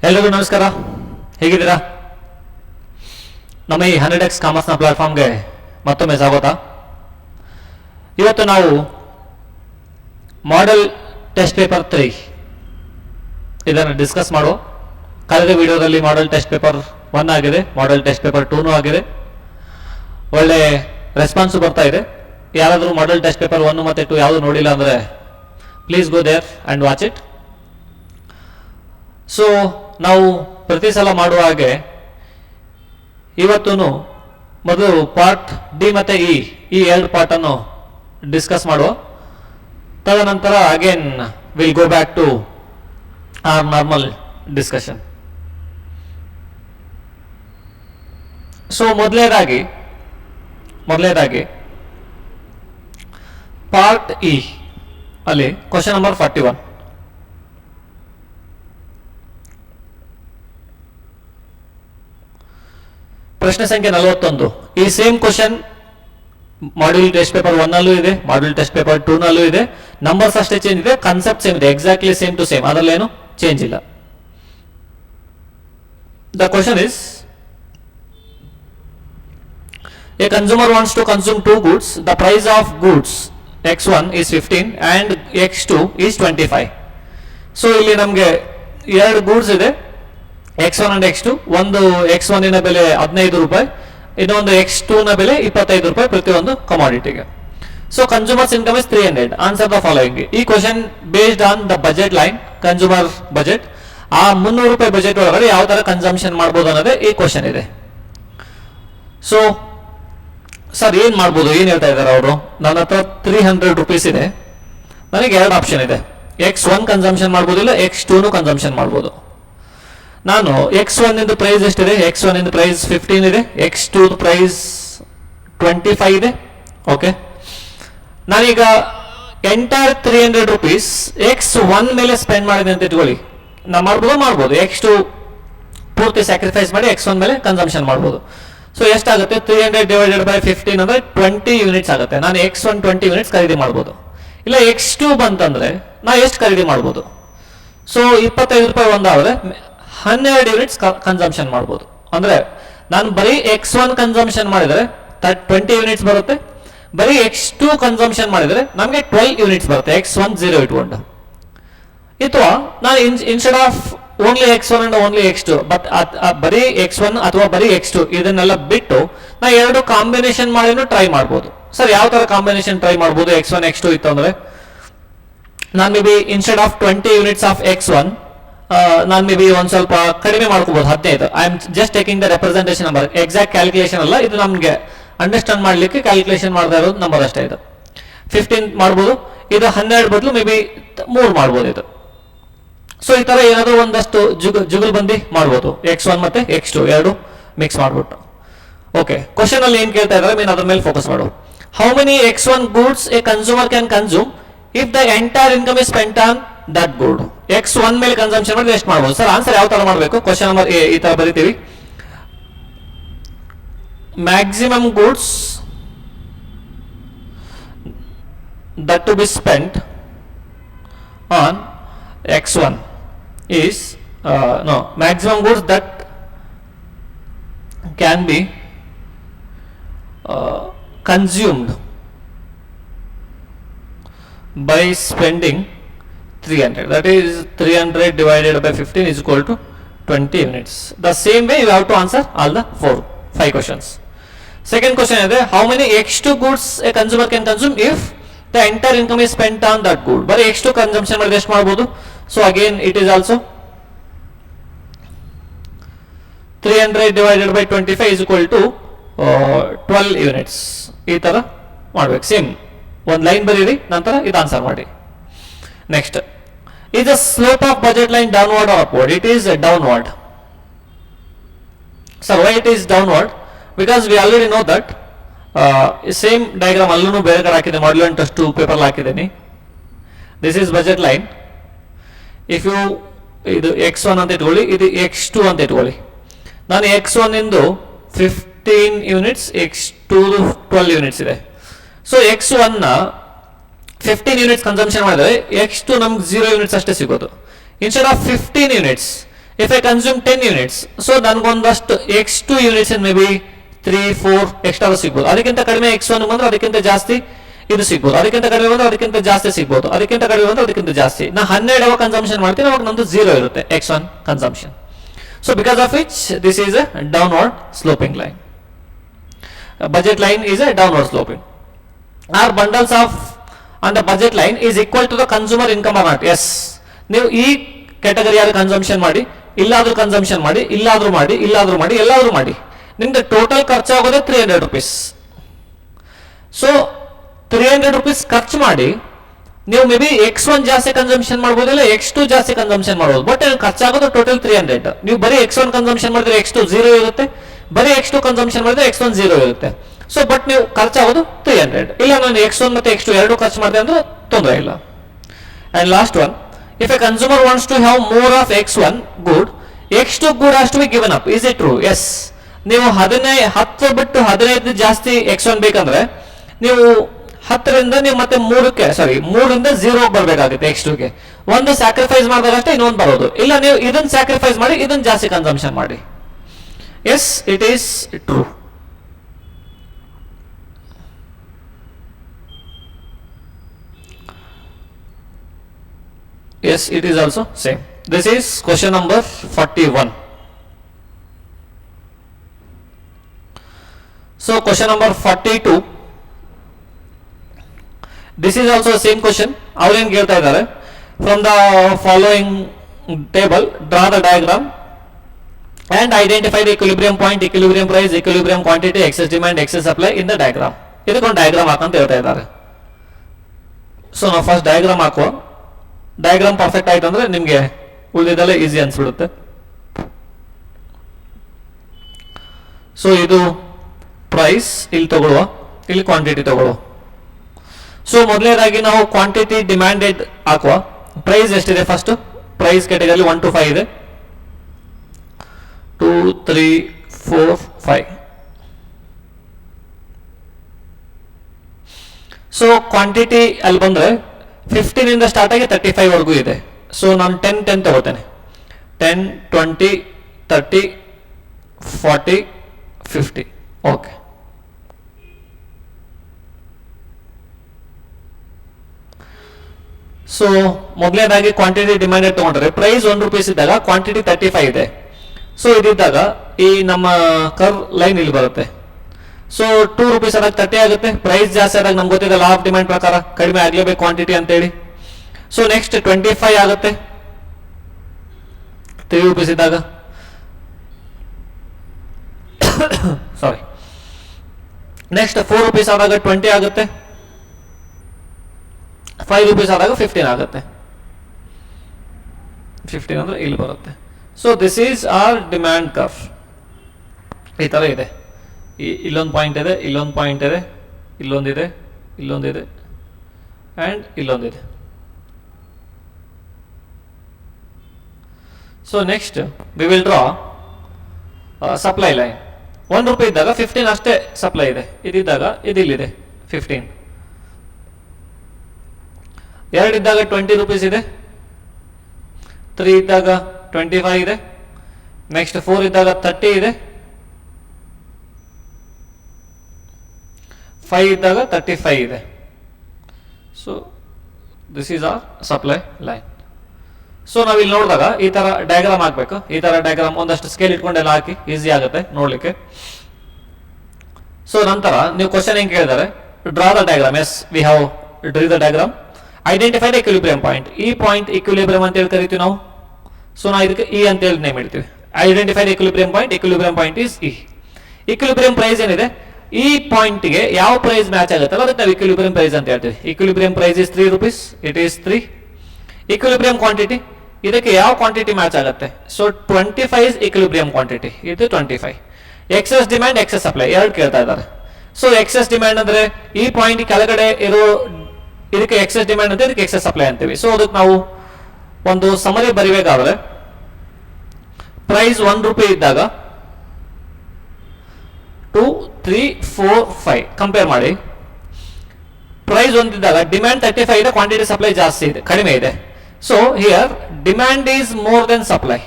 ಎಲ್ರಿಗೂ ನಮಸ್ಕಾರ. ಹೇಗಿದ್ದೀರಾ? ನಮ್ಮ ಈ 100x ಕಾಮರ್ಸ್ನ ಪ್ಲಾಟ್ಫಾರ್ಮ್ಗೆ ಮತ್ತೊಮ್ಮೆ ಸ್ವಾಗತ. ಇವತ್ತು ನಾವು ಮಾಡೆಲ್ ಟೆಸ್ಟ್ ಪೇಪರ್ 3 ಇದನ್ನು ಡಿಸ್ಕಸ್ ಮಾಡುವ. ಕಳೆದ ವಿಡಿಯೋದಲ್ಲಿ ಮಾಡೆಲ್ ಟೆಸ್ಟ್ ಪೇಪರ್ 1 ಆಗಿದೆ, ಮಾಡೆಲ್ ಟೆಸ್ಟ್ ಪೇಪರ್ 2 ಆಗಿದೆ. ಒಳ್ಳೆ ರೆಸ್ಪಾನ್ಸು ಬರ್ತಾ ಇದೆ. ಯಾರಾದರೂ ಮಾಡೆಲ್ ಟೆಸ್ಟ್ ಪೇಪರ್ 1 ಮತ್ತು 2 ಯಾವುದು ನೋಡಿಲ್ಲ ಅಂದರೆ please go there and watch it. So ನಾವು ಪ್ರತಿ ಸಲ ಮಾಡುವ ಹಾಗೆ ಇವತ್ತು ಮೊದಲು ಪಾರ್ಟ್ ಡಿ ಮತ್ತು ಈ ಎರಡು ಪಾರ್ಟನ್ನು ಡಿಸ್ಕಸ್ ಮಾಡುವ. ತದನಂತರ again will go back to our normal discussion. So ಮೊದಲನೇದಾಗಿ ಪಾರ್ಟ್ ಇ ಅಲ್ಲಿ ಕ್ವಶನ್ ನಂಬರ್ 41. ಪ್ರಶ್ನೆ ಸಂಖ್ಯೆ 41. ಈ same question module test paper 1 ಅಲ್ಲೂ ಇದೆ, ಮಾಡ್ಯೂಲ್ ಟೆಸ್ಟ್ ಪೇಪರ್ 2 ನಲ್ಲೂ ಇದೆ. ನಂಬರ್ಸ್ ಅಷ್ಟೇ ಚೇಂಜ್ ಇದೆ, ಕಾನ್ಸೆಪ್ಟ್ ಸೇಮ್ ಇದೆ, ಎಕ್ಸಾಕ್ಟ್ಲಿ ಸೇಮ್ ಟು ಸೇಮ್, ಅದರಲ್ಲೇನು ಚೇಂಜ್ ಇಲ್ಲ. The question is, a consumer wants to consume 2 goods. The price of goods x1 is 15 and x2 is 25. So ಇಲ್ಲಿ ನಮಗೆ ಎರಡು ಗೂಡ್ಸ್ ಇದೆ, x1 and x2. ಒಂದು x1 ನ ಬೆಲೆ 15 ರೂಪಾಯಿ, ಇನ್ನೊಂದು x2 ನ ಬೆಲೆ 25 ರೂಪಾಯಿ ಪ್ರತಿಯೊಂದು ಕಮಾಡಿಟಿಗೆ. So consumers income is 300. Answer the following. ಈ question based on the budget line, consumer budget. ಆ 300 ರೂಪಾಯಿ ಬಜೆಟ್ ಒಳಗಡೆ ಯಾವ ತರ ಕನ್ಸಂಪ್ಷನ್ ಮಾಡ್ಬೋದು ಅನ್ನೋದೇ ಈ ಕ್ವಶನ್ ಇದೆ. ಸೊ ಸರ್ ಏನ್ ಮಾಡ್ಬೋದು, ಏನ್ ಹೇಳ್ತಾ ಇದ್ದಾರೆ ಅವರು? ನನ್ನ ಹತ್ರ 300 ರೂಪೀಸ್ ಇದೆ, ನನಗೆ ಎರಡು ಆಪ್ಷನ್ ಇದೆ, x1 ಕನ್ಸಂಪ್ಷನ್ ಮಾಡ್ಬೋದು, ಇಲ್ಲ x2 ಕನ್ಸಂಪ್ಷನ್ ಮಾಡ್ಬೋದು. ನಾನು x1 ಇಂದು ಪ್ರೈಸ್ ಎಷ್ಟಿದೆ? x1 ಇಂದು ಪ್ರೈಸ್ 15 ಇದೆ, x2 ಪ್ರೈಸ್ 25 ಇದೆ. ಓಕೆ, ನಾನೀಗ ಎಂಟೈರ್ 300 ರೂಪೀಸ್ x1 ಮೇಲೆ ಸ್ಪೆಂಡ್ ಮಾಡಿದೆ ಅಂತ ಇಟ್ಕೊಳ್ಳಿ. ನಾ ಮಾಡ್ಬೋದು, x2 ಪೂರ್ತಿ ಸ್ಯಾಕ್ರಿಫೈಸ್ ಮಾಡಿ x1 ಮೇಲೆ ಕನ್ಸಂಪ್ಷನ್ ಮಾಡ್ಬೋದು. ಸೊ ಎಷ್ಟಾಗುತ್ತೆ? 300 ಡಿವೈಡೆಡ್ ಬೈ 15 ಅಂದ್ರೆ 20 ಯೂನಿಟ್ಸ್ ಆಗುತ್ತೆ. ನಾನು x1 20 ಯೂನಿಟ್ಸ್ ಖರೀದಿ ಮಾಡ್ಬೋದು. ಇಲ್ಲ x2 ಬಂತಂದ್ರೆ ನಾ ಎಷ್ಟು ಖರೀದಿ ಮಾಡ್ಬೋದು? ಸೊ 25 ರೂಪಾಯಿ ಒಂದಾದ್ರೆ 12 ಯೂನಿಟ್ಸ್ ಕನ್ಸಂಪ್ಷನ್ ಮಾಡ್ಬೋದು. ಅಂದ್ರೆ ನಾನು ಬರೀ x1 ಕನ್ಸಂಪ್ಷನ್ ಮಾಡಿದರೆ 20 ಯೂನಿಟ್ಸ್ ಬರುತ್ತೆ, ಬರೀ x2 ಕನ್ಸಂಪ್ಷನ್ ಮಾಡಿದರೆ ನಮಗೆ 12 ಯೂನಿಟ್ಸ್ ಬರುತ್ತೆ, x1 0 ಇಟ್ಕೊಂಡು. ಅಥವಾ ನಾನು instead of only x1 and only x2, but ಬರೀ x1 ಅಥವಾ ಬರೀ x2 ಇದನ್ನೆಲ್ಲ ಬಿಟ್ಟು ನಾ ಎರಡು ಕಾಂಬಿನೇಷನ್ ಮಾಡಿನೂ ಟ್ರೈ ಮಾಡ್ಬೋದು. ಸರ್ ಯಾವ ತರ ಕಾಂಬಿನೇಷನ್ ಟ್ರೈ ಮಾಡ್ಬೋದು? x1 x2 ಇತ್ತು ಅಂದ್ರೆ ನಾನು may be instead of 20 units of x1 ನಾನು ಮೇ ಬಿ ಒಂದ್ ಸ್ವಲ್ಪ ಕಡಿಮೆ ಮಾಡ್ಕೋಬಹುದು, 15. I am just taking the representation number, exact calculation ಅಲ್ಲ ಇದು, ನಮಗೆ ಅಂಡರ್ಸ್ಟ್ಯಾಂಡ್ ಮಾಡ್ಲಿಕ್ಕೆ ಕ್ಯಾಲ್ಕುಲೇಷನ್ ಮಾಡದೇ ಇರೋದು ನಂಬರ್ ಅಷ್ಟೇ. ಇದು 15 ಮಾಡ್ಬೋದು, ಇದು 12 ಬದಲು ಮೇ ಬಿ 3 ಮಾಡ್ಬೋದು ಇದು. ಸೊ ಈ ತರ ಏನಾದರೂ ಒಂದಷ್ಟು ಜುಗಲ್ ಬಂದಿ ಮಾಡ್ಬೋದು, x1 ಮತ್ತೆ x2 ಎರಡು ಮಿಕ್ಸ್ ಮಾಡ್ಬಿಟ್ಟು. ಓಕೆ, ಕ್ವಶನ್ ಅಲ್ಲಿ ಏನ್ ಕೇಳ್ತಾ ಇದ್ದಾರೆ ಮೀನ್ ಅದ್ರ ಮೇಲೆ ಫೋಕಸ್ ಮಾಡು. How many x1 goods A consumer can consume if the entire income is spent on that good? x1 ಮೇಲೆ ಕನ್ಸಂಪ್ಷನ್ ಮಾಡಿದ್ರೆ ಎಷ್ಟು ಮಾಡ್ಬೋದು? ಸರ್ ಆನ್ಸರ್ ಯಾವ ತರ ಮಾಡಬೇಕು? ಕ್ವಶನ್ ನಂಬರ್ ಎ ಈ ತರ ಬರೀತೀವಿ, maximum goods that to be spent on x1 is no, maximum goods that can be consumed by spending 300. That is 300 divided by 15 is equal to 20 units. The same way you have to answer all the 5 questions. Second question is, how many x2 goods a consumer can consume if the entire income is spent on that good? But x2 consumption ಮಾಡಿದ್ರೆ ಎಷ್ಟು ಮಾಡಬಹುದು? So again it is also 300 divided by 25 is equal to 12 units. ಈ ತರ ಮಾಡ್ಬೇಕು. Same ಒಂದು line ಬರೀರಿ, ನಂತರ ಇದು ಆನ್ಸರ್ ಮಾಡಿ. Next, is the slope of budget line downward or upward? It is downward. So why it is downward? Because we already know that same diagram ಅಲ್ಲೂ ಬೇರೆ ಕಡೆ ಹಾಕಿದೆ, ಮಾಡ್ಯೂಲ್ ಅಂಡ್ ಟೆಸ್ಟ್ 2 ಪೇಪರ್ ಹಾಕಿದ್ದೀನಿ. This is budget line. If you ಇದು x1 ಅಂತ ಇಟ್ಕೊಳ್ಳಿ, ಇದು x2 ಅಂತ ಇಟ್ಕೊಳ್ಳಿ. ನಾನು x1 ಇಂದು 15 ಯೂನಿಟ್ಸ್, x2 12 ಯೂನಿಟ್ಸ್ ಇದೆ. ಸೊ x1 ನ 15 ಯೂನಿಟ್ಸ್ ಕನ್ಸಂಪ್ಷನ್ ಮಾಡಿದ್ರೆ x2 ನಮ್ಗೆ 0 ಯೂನಿಟ್ಸ್ ಅಷ್ಟೇ ಸಿಗೋದು. Instead of 15 units if I consume 10 units, so ನನಗೊಂದಷ್ಟು x2 units may be 3-4 extra ಸಿಗ್ಬೋದು. ಅದಕ್ಕಿಂತ ಕಡಿಮೆ x1 ಬಂದ್ರೆ ಅದಕ್ಕಿಂತ ಜಾಸ್ತಿ ಇದು ಸಿಗ್ಬೋದು, ಅದಕ್ಕಿಂತ ಕಡಿಮೆ ಬಂದ್ರೆ ಅದಕ್ಕಿಂತ ಜಾಸ್ತಿ ಸಿಗ್ಬೋದು, ಅದಕ್ಕಿಂತ ಕಡಿಮೆ ಬಂದ್ರೆ ಅದಕ್ಕಿಂತ ಜಾಸ್ತಿ. ನಾ 12 ಯಾವಾಗ ಕನ್ಸಂಪ್ಷನ್ ಮಾಡ್ತೀನಿ ಅವಾಗ ನಂದು 0 ಇರುತ್ತೆ x1 consumption. So because of which this is a downward sloping line. Budget line is a downward sloping. Are bundles of on the budget line is equal to the consumer income or not? Yes. ನೀವು ಈ ಕ್ಯಾಟಗರಿಯಾದ consumption ಮಾಡಿ, ಇಲ್ಲಾದ್ರೂ consumption ಮಾಡಿ, ಇಲ್ಲಾದ್ರೂ ಮಾಡಿ, ಇಲ್ಲಾದ್ರೂ ಮಾಡಿ, ಎಲ್ಲಾದ್ರೂ ಮಾಡಿ, ನಿಮ್ದು total ಖರ್ಚಾಗೋದೇ 300 rupees. So 300 rupees ಖರ್ಚು ಮಾಡಿ ನೀವು ಮೇ ಬಿ x1 ಜಾಸ್ತಿ ಕನ್ಸಂಪ್ಷನ್ ಮಾಡ್ಬೋದು, ಇಲ್ಲ x2 ಜಾಸ್ತಿ ಕನ್ಸಂಪ್ಷನ್ ಮಾಡ್ಬೋದು, ಬಟ್ ಖರ್ಚಾಗೋದು ಟೋಟಲ್ 300. ನೀವು ಬರೀ x1 ಕನ್ಸಂಪ್ಷನ್ ಮಾಡಿದ್ರೆ x2 0 ಇರುತ್ತೆ, ಬರೀ x2 ಕನ್ಸಂಪ್ಷನ್ ಮಾಡಿದ್ರೆ x1 0 ಇರುತ್ತೆ. ಸೊ ಬಟ್ ನೀವು ಖರ್ಚಾಗೋದು 300. ಇಲ್ಲ ನಾನು x1 ಮತ್ತೆ x2 ಎರಡು ಖರ್ಚು ಮಾಡಿದೆ ಅಂದ್ರೆ ತೊಂದರೆ ಇಲ್ಲ. And last one, if a consumer wants to have more of x1 good, x2 good has to be given up. Is it true? Yes. ನೀವು 10 ಬಿಟ್ಟು 15 ಜಾಸ್ತಿ x1 ಬೇಕಂದ್ರೆ ನೀವು 10ರಿಂದ ನೀವು ಮತ್ತೆ 3ರಿಂದ 0 ಬರಬೇಕಾಗುತ್ತೆ x2ಗೆ. ಒಂದು ಸ್ಯಾಕ್ರಿಫೈಸ್ ಮಾಡಿದಾಗ ಅಷ್ಟೇ ಇನ್ನೊಂದು ಬರೋದು. ಇಲ್ಲ ನೀವು ಇದನ್ನ ಸ್ಯಾಕ್ರಿಫೈಸ್ ಮಾಡಿ ಇದನ್ನ ಜಾಸ್ತಿ ಕನ್ಸಂಪ್ಷನ್ ಮಾಡಿ. Yes, it is true. Yes, it is also same. This is question number 41. So question number 42. This is also the same question. Avren kelta idare, from the following table draw the diagram and identify the equilibrium point, equilibrium price, equilibrium quantity, excess demand, excess supply in the diagram. ಇದಕ್ಕೊಂದು diagram ಹಾಕಂತ ಹೇಳ್ತಾ ಇದ್ದಾರೆ. So ನಾವು first diagram ಹಾಕುವ. Diagram perfect ಆಯ್ತು ಅಂದ್ರೆ ನಿಮಗೆ ಉಳಿದಿದ್ದೆಲ್ಲ easy ಅನ್ಸ್ಬಿಡುತ್ತೆ. So ಇದು ಪ್ರೈಸ್ ಇಲ್ಲಿ ತಗೊಳ್ಳುವ, ಇಲ್ಲಿ ಕ್ವಾಂಟಿಟಿ ತಗೊಳ್ಳುವ. ಸೊ ಮೊದಲನೇದಾಗಿ ನಾವು ಕ್ವಾಂಟಿಟಿ ಡಿಮ್ಯಾಂಡೆಡ್ ಹಾಕುವ. ಪ್ರೈಸ್ ಎಷ್ಟಿದೆ? ಫಸ್ಟ್ ಪ್ರೈಸ್ ಕ್ಯಾಟಗರಿ 1 to 5 ಇದೆ. 2, 3, 4, 5. ಸೊ ಕ್ವಾಂಟಿಟಿ ಅಲ್ಲಿ ಬಂದ್ರೆ 15 ಇಂದ ಸ್ಟಾರ್ಟ್ ಆಗಿ 35 ವರೆಗೂ ಇದೆ. ಸೊ ನಾನು 10 ತಗೋತೇನೆ. 10, 20, 30, 40, 50. ಓಕೆ. ಸೊ ಮೊದಲನೇದಾಗಿ ಕ್ವಾಂಟಿಟಿ ಡಿಮ್ಯಾಂಡೆಡ್ ತಗೊಂಡ್ರೆ ಪ್ರೈಸ್ 1 ರೂಪೀಸ್ ಇದ್ದಾಗ ಕ್ವಾಂಟಿಟಿ 35 ಇದೆ. ಸೊ ಇದಿದ್ದಾಗ ಈ ನಮ್ಮ ಕರ್ವ್ ಲೈನ್ ಇಲ್ಲಿ ಬರುತ್ತೆ. ಸೊ 2 ರೂಪೀಸ್ ಆದಾಗ 30 ಆಗುತ್ತೆ. ಪ್ರೈಸ್ ಜಾಸ್ತಿ ಆದಾಗ ನಮ್ಗೆ ಗೊತ್ತಿದೆ ಲಾ ಆಫ್ ಡಿಮ್ಯಾಂಡ್ ಪ್ರಕಾರ ಕಡಿಮೆ ಆಗ್ಲೇಬೇಕು ಕ್ವಾಂಟಿಟಿ ಅಂತೇಳಿ. ಸೊ ನೆಕ್ಸ್ಟ್ 25 ಆಗುತ್ತೆ 3 ರೂಪೀಸ್ ಇದ್ದಾಗ. ಸಾರಿ. ನೆಕ್ಸ್ಟ್ 4 ರೂಪೀಸ್ ಆದಾಗ 20 ಆಗುತ್ತೆ. 5 ರೂಪೀಸ್ ಆದಾಗ 15 ಆಗುತ್ತೆ. 15 ಅಂದ್ರೆ ಇಲ್ಲಿ ಬರುತ್ತೆ. So this is our demand curve. ಈ ತರ ಇದೆ. ಇಲ್ಲೊಂದು ಪಾಯಿಂಟ್ ಇದೆ, ಇಲ್ಲೊಂದು ಪಾಯಿಂಟ್ ಇದೆ, ಇಲ್ಲೊಂದಿದೆ, ಇಲ್ಲೊಂದಿದೆ ಅಂಡ್ ಇಲ್ಲೊಂದಿದೆ. So next we will draw supply line. 1 ರೂಪಾಯಿ ಇದ್ದಾಗ 15 ಅಷ್ಟೇ ಸಪ್ಲೈ ಇದೆ. ಇದಿದ್ದಾಗ ಇದಿಲ್ಲಿದೆ 15. 2 ಇದ್ದಾಗ 20 ರೂಪೀಸ್ ಇದೆ. 3 ಇದ್ದಾಗ 25 ಇದೆ. ನೆಕ್ಸ್ಟ್ 4 ಇದ್ದಾಗ 30 ಇದೆ. 5 ಇದ್ದಾಗ 35 ಇದೆ. So this is our supply line. So ನಾವಿಲ್ಲಿ ನೋಡಿದಾಗ ಈ ತರ ಡಯಾಗ್ರಾಮ್ ಹಾಕ್ಬೇಕು. ಈ ತರ ಡಯಾಗ್ರಾಮ್ ಒಂದಷ್ಟು ಸ್ಕೇಲ್ ಇಟ್ಕೊಂಡೆಲ್ಲ ಹಾಕಿ ಈಸಿ ಆಗುತ್ತೆ ನೋಡ್ಲಿಕ್ಕೆ. ಸೊ ನಂತರ ನೀವು ಕ್ವಶನ್ ಹೆಂಗೆ ಕೇಳಿದಾರೆ, draw the diagram. Yes, we have draw the diagram. Identify the equilibrium point. ಈ ಪಾಯಿಂಟ್ ಇಕ್ವಿಲಿಬ್ರಿಯಂ ಅಂತ ಹೇಳಿ ಕರಿತೀವಿ ನಾವು. ಸೊ ನಾವು ಇದಕ್ಕೆ ಇ ಅಂತ ಹೇಳಿ ನೇಮ್ ಇಡ್ತೀವಿ. Identify the equilibrium point. Equilibrium point is E. Equilibrium price ಏನಿದೆ, ಈ ಪಾಯಿಂಟ್ಗೆ ಯಾವ ಪ್ರೈಸ್ ಮ್ಯಾಚ್ ಆಗುತ್ತಲ್ಲ ಅದಕ್ಕೆ ನಾವು ಇಕ್ವಿಲಿಬ್ರಿಯಂ ಪ್ರೈಸ್ ಅಂತ ಹೇಳ್ತೀವಿ. Equilibrium price is 3 rupees. It is 3. Equilibrium quantity, ಇದಕ್ಕೆ ಯಾವ ಕ್ವಾಂಟಿಟಿ ಮ್ಯಾಚ್ ಆಗುತ್ತೆ? So 25 is equilibrium quantity. ಇದು 25. ಎಕ್ಸೆಸ್ ಡಿಮ್ಯಾಂಡ್, ಎಕ್ಸೆಸ್ ಸಪ್ಲೈ ಎರಡು ಕೇಳ್ತಾ ಇದ್ದಾರೆ. ಸೊ ಎಕ್ಸೆಸ್ ಡಿಮ್ಯಾಂಡ್ ಅಂದ್ರೆ ಈ ಪಾಯಿಂಟ್ ಕೆಳಗಡೆ ಇರೋ ಇದಕ್ಕೆ ಎಕ್ಸೆಸ್ ಡಿಮ್ಯಾಂಡ್ ಅಂತ, ಇದಕ್ಕೆ ಎಕ್ಸೆಸ್ ಸಪ್ಲೈ ಅಂತೀವಿ. ಸೊ ಅದಕ್ಕೆ ನಾವು ಒಂದು ಸಮರಿ ಬರಿಬೇಕಾದ್ರೆ ಪ್ರೈಸ್ 1 ರೂಪಾಯಿ ಇದ್ದಾಗ 2, 3, 4, 5 ಕಂಪೇರ್ ಮಾಡಿ. ಪ್ರೈಸ್ ಒಂದಿದ್ದಾಗ ಡಿಮ್ಯಾಂಡ್ 35 ಇದೆ, ಕ್ವಾಂಟಿಟಿ ಸಪ್ಲೈ ಜಾಸ್ತಿ ಇದೆ, ಕಡಿಮೆ ಇದೆ. So here demand is more than supply.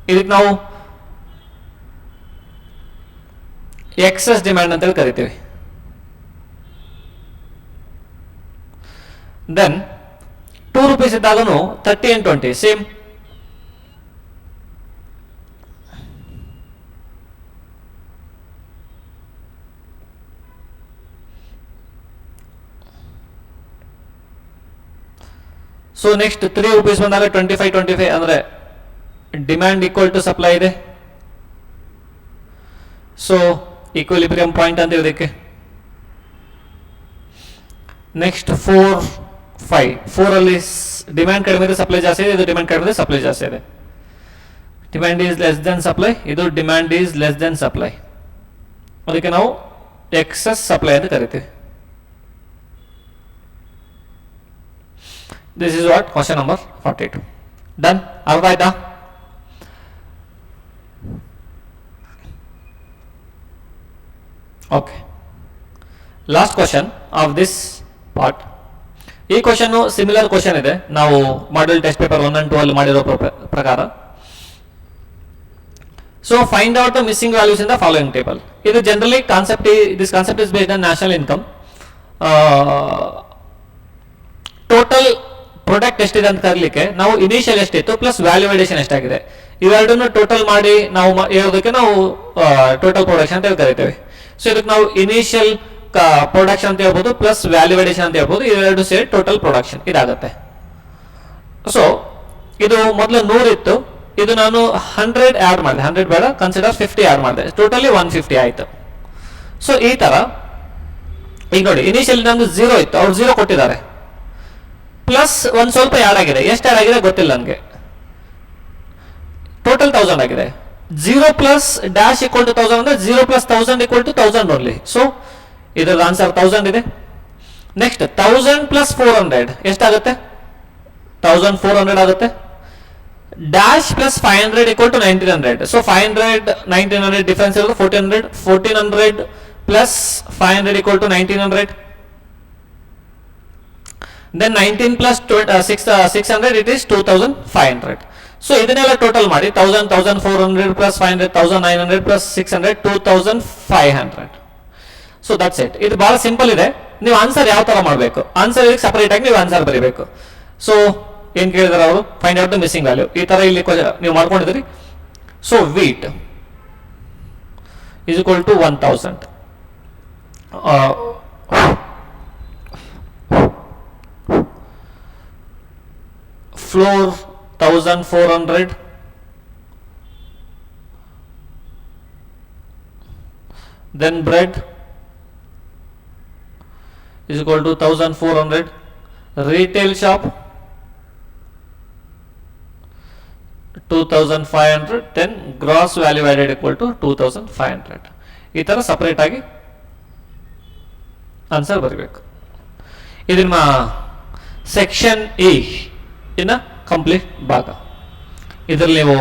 ಇದಕ್ಕೆ ನಾವು ಎಕ್ಸೆಸ್ ಡಿಮ್ಯಾಂಡ್ ಅಂತೇಳಿ ಕರಿತೀವಿ. ದೆನ್ 2 rupees ಇದ್ದಾಗೂ 30 and 20 same. So next 3 rupees ಬಂದಾಗ 25 ಅಂದ್ರೆ ಡಿಮ್ಯಾಂಡ್ ಈಕ್ವಲ್ ಟು ಸಪ್ಲೈ ಇದೆ. ಸೊ ಈಕ್ವಿಲಿಬ್ರಿಯಂ ಪಾಯಿಂಟ್ ಅಂತ ಇದಕ್ಕೆ. ನೆಕ್ಸ್ಟ್ 4, 5. 4 ಅಲ್ಲಿ ಡಿಮ್ಯಾಂಡ್ ಕಡಿಮೆ ಇದೆ, ಸಪ್ಲೈ ಜಾಸ್ತಿ ಇದೆ. ಇದು ಡಿಮ್ಯಾಂಡ್ ಕಡಿಮೆ ಇದೆ, ಸಪ್ಲೈ ಜಾಸ್ತಿ ಇದೆ. Demand is less than supply, ಇದು demand is less than supply. ಅದಕ್ಕೆ ನಾವು ಎಕ್ಸೆಸ್ ಸಪ್ಲೈ ಅಂತ ಕರಿತೀವಿ. This is what question number 42. Done? ಅರ್ಥ ಆಯ್ತಾ? Okay, last question of this part. ಈ ಕ್ವಶನ್ ಸಿಮಿಲರ್ ಕ್ವಶನ್ ಇದೆ, ನಾವು ಮಾಡೆಲ್ ಟೆಸ್ಟ್ ಪೇಪರ್ 1 and 2 ಅಲ್ಲಿ ಮಾಡಿರೋ ಪ್ರಕಾರ. So find out the missing values in the following table. ಇದು generally concept, this concept is based on national income. Total product ಎಷ್ಟಿದೆ ಅಂತ ಕರೀಲಿಕ್ಕೆ ನಾವು ಇನಿಷಿಯಲ್ ಎಷ್ಟಿತ್ತು ಪ್ಲಸ್ ವ್ಯಾಲ್ಯೂ ಅಡಿಷನ್ ಎಷ್ಟಾಗಿದೆ ಇವೆರಡನ್ನು ಟೋಟಲ್ ಮಾಡಿ ನಾವು ಹೇಳೋದಕ್ಕೆ ನಾವು ಟೋಟಲ್ ಪ್ರೊಡಕ್ಷನ್ ಅಂತ ಕರಿತೇವೆ. ಸೊ ಇದಕ್ಕೆ ನಾವು ಇನಿಷಿಯಲ್ ಪ್ರೊಡಕ್ಷನ್ ಅಂತ ಹೇಳ್ಬೋದು ಪ್ಲಸ್ ವ್ಯಾಲ್ಯೂ ಅಡಿಷನ್ ಅಂತ ಹೇಳ್ಬೋದು. ಇವೆರಡು ಸೇರಿ ಟೋಟಲ್ ಪ್ರೊಡಕ್ಷನ್ ಇದಾಗುತ್ತೆ. ಸೊ ಇದು ಮೊದಲು 100 ಇತ್ತು, ಇದು ನಾನು 100 ಆ್ಯಡ್ ಮಾಡಿದೆ. 100 ಬೇಡ, ಕನ್ಸಿಡರ್ 50 ಆ್ಯಡ್ ಮಾಡಿದೆ. ಟೋಟಲಿ 150 ಆಯಿತು. ಸೊ ಈ ಥರ ಈಗ ನೋಡಿ, ಇನಿಷಿಯಲ್ ನಂದು 0 ಇತ್ತು, ಅವ್ರು 0 ಕೊಟ್ಟಿದ್ದಾರೆ, ಪ್ಲಸ್ ಒಂದು ಸ್ವಲ್ಪ ಆ್ಯಡ್ ಆಗಿದೆ. ಎಷ್ಟು ಆ್ಯಡ್ ಆಗಿದೆ ಗೊತ್ತಿಲ್ಲ ನನಗೆ. ಟೋಟಲ್ 1000 ಆಗಿದೆ. 0 ಪ್ಲಸ್ ಡ್ಯಾಶ್ ಈಕ್ವಲ್ ಟು 1000 ಅಂದ್ರೆ 0 plus 1000 equal to 1000 only. So ಇದರ ಆನ್ಸರ್ 1000 ಇದೆ. ನೆಕ್ಸ್ಟ್ 1000 ಪ್ಲಸ್ 400 ಎಷ್ಟಾಗುತ್ತೆ? 1400 ಆಗುತ್ತೆ. Dash plus 500 equal to 1900. So 500 1900 difference ಇರೋದು 1400. 1400 plus 500 equal to 1900. Then 19 plus 600 it is 2500. So ಇದನ್ನೆಲ್ಲ ಟೋಟಲ್ ಮಾಡಿ 1000, 1400 plus 500, 1900 plus 600, 2500. So that's it. ಇದು ಬಹಳ ಸಿಂಪಲ್ ಇದೆ. ನೀವು ಆನ್ಸರ್ ಯಾವ ತರ ಮಾಡಬೇಕು, ಆನ್ಸರ್ ಇದಕ್ಕೆ ಸಪರೇಟ್ ಆಗಿ ನೀವು ಆನ್ಸರ್ ಬರೀಬೇಕು. ಸೊ ಏನ್ ಕೇಳಿದಾರೆ ಅವರು, find out the missing value. ಈ ತರ ಇಲ್ಲಿ ನೀವು ಮಾಡ್ಕೊಂಡಿದ್ರಿ. So wheat is equal to 1000. Flour 1400. Then bread is equal to 1400. Retail shop 2500. Then gross value added equal to 2500. ಈ ತರ ಸಪರೇಟ್ ಆಗಿ ಆನ್ಸರ್ ಬರಬೇಕು. ಇದನ್ನ ಸೆಕ್ಷನ್ ಎ ಇನ್ನ ಕಂಪ್ಲೀಟ್ ಭಾಗ. ಇದರಲ್ಲಿ ನೀವು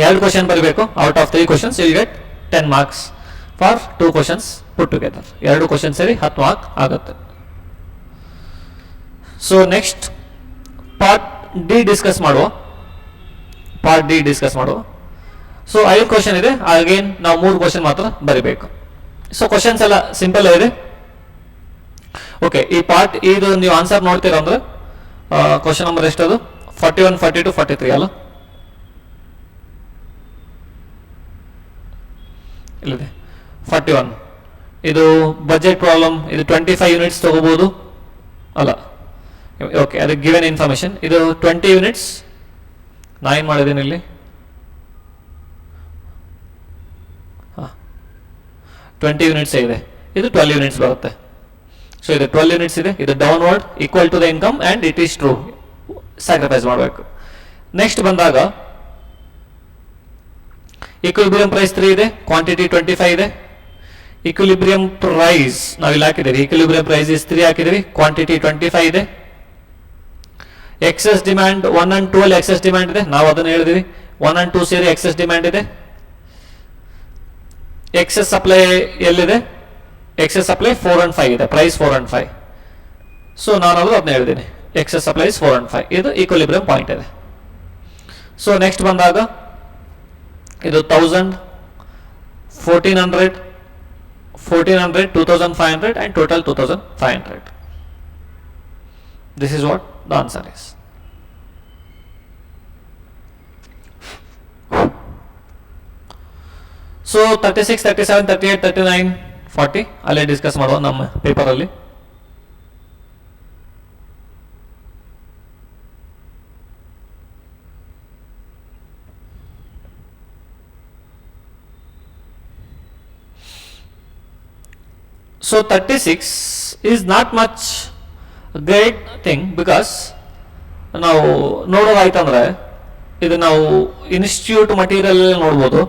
2 ಕ್ವಶನ್ ಬರಬೇಕು. Out of 3 questions you get 10 marks for 2 questions put together. 2 question ಸೇರಿ 10 ಮಾರ್ಕ್ ಆಗುತ್ತೆ. So next part D discuss ಮಾಡುವ. ಸೊ 5 ಕ್ವಶನ್ ಇದೆ. ಅಗೇನ್ ನಾವು 3 ಕ್ವಶನ್ ಮಾತ್ರ ಬರೀಬೇಕು. ಸೊ ಕ್ವಶನ್ಸ್ ಎಲ್ಲ ಸಿಂಪಲ್ ಇದೆ. ಓಕೆ, ಈ ಪಾರ್ಟ್ ಇದು ನೀವು ಆನ್ಸರ್ ನೋಡ್ತೀರಾ ಅಂದ್ರೆ ಕ್ವಶನ್ ನಂಬರ್ ಎಷ್ಟದು? 41, 42, 43 ಅಲ್ಲ? ಇಲ್ಲಿದೆ 41. ಇದು ಬಜೆಟ್ ಪ್ರಾಬ್ಲಮ್. ಇದು 25 ಯೂನಿಟ್ಸ್ ತಗೋಬಹುದು ಅಲ್ಲ? ಓಕೆ, ಅದಕ್ಕೆ ಗಿವೆನ್ ಇನ್ಫಾರ್ಮೇಶನ್. ಇದು 20 ಯೂನಿಟ್ಸ್. ನಾ ಏನು ಮಾಡಿದ್ದೀನಿ ಇಲ್ಲಿ, 20 ಯೂನಿಟ್ಸ್ ಇದೆ. ಇದು 12 ಯೂನಿಟ್ಸ್ ಬರುತ್ತೆ. ಸೊ ಇದು 12 ಯೂನಿಟ್ಸ್ ಇದೆ. ಇದು downward equal to the income and it is true. Sacrifice ಮಾಡಬೇಕು. ನೆಕ್ಸ್ಟ್ ಬಂದಾಗ ಈಕ್ವಿಲಿಬ್ರಿಯಂ ಪ್ರೈಸ್ 3 ಇದೆ, ಕ್ವಾಂಟಿಟಿ 25 ಇದೆ. ಈಕ್ವಿಲಿಬ್ರಿಯಂ ಪ್ರೈಸ್ ನಾವಿಲ್ಲಿ ಹಾಕಿದ್ದೀವಿ. ಈಕ್ವಿಲಿಬ್ರಿಯಂ ಪ್ರೈಸ್ ಇಸ್ 3 ಹಾಕಿದ್ದೀವಿ, ಕ್ವಾಂಟಿಟಿ 25 ಇದೆ. ಎಕ್ಸೆಸ್ ಡಿಮ್ಯಾಂಡ್ 1 and 2 ಅಲ್ಲಿ ಎಕ್ಸೆಸ್ ಡಿಮ್ಯಾಂಡ್ ಇದೆ, ನಾವು ಅದನ್ನು ಹೇಳಿದೀವಿ. 1 and 2 ಸೇರಿ ಎಕ್ಸೆಸ್ ಡಿಮ್ಯಾಂಡ್ ಇದೆ. ಎಕ್ಸೆಸ್ ಸಪ್ಲೈ ಎಲ್ಲಿದೆ? ಎಕ್ಸೆಸ್ ಸಪ್ಲೈ 4 and 5 ಇದೆ, ಪ್ರೈಸ್ 4 and 5. ಸೊ ನಾನು ಅದನ್ನ ಹೇಳಿದ್ದೀನಿ, ಎಕ್ಸೆಸ್ ಸಪ್ಲೈ 4 and 5. ಇದು ಈಕ್ವಿಲಿಬ್ರಿಯಂ ಪಾಯಿಂಟ್ ಇದೆ. ಸೊ ನೆಕ್ಸ್ಟ್ ಬಂದಾಗ ಇದು 1000, 1400, 1400, 2500 and total 2500. This is what the answer is. So 36, 37, 38, 39, 40 ಅಲ್ಲೇ ಡಿಸ್ಕಸ್ ಮಾಡುವ ನಮ್ಮ ಪೇಪರಲ್ಲಿ. So 36 is not much great thing because ನಾವು ನೋಡೋದಾಯ್ತಂದ್ರೆ ಇದು ನಾವು ಇನ್ಸ್ಟಿಟ್ಯೂಟ್ ಮಟೀರಿಯಲ್ ನೋಡ್ಬೋದು.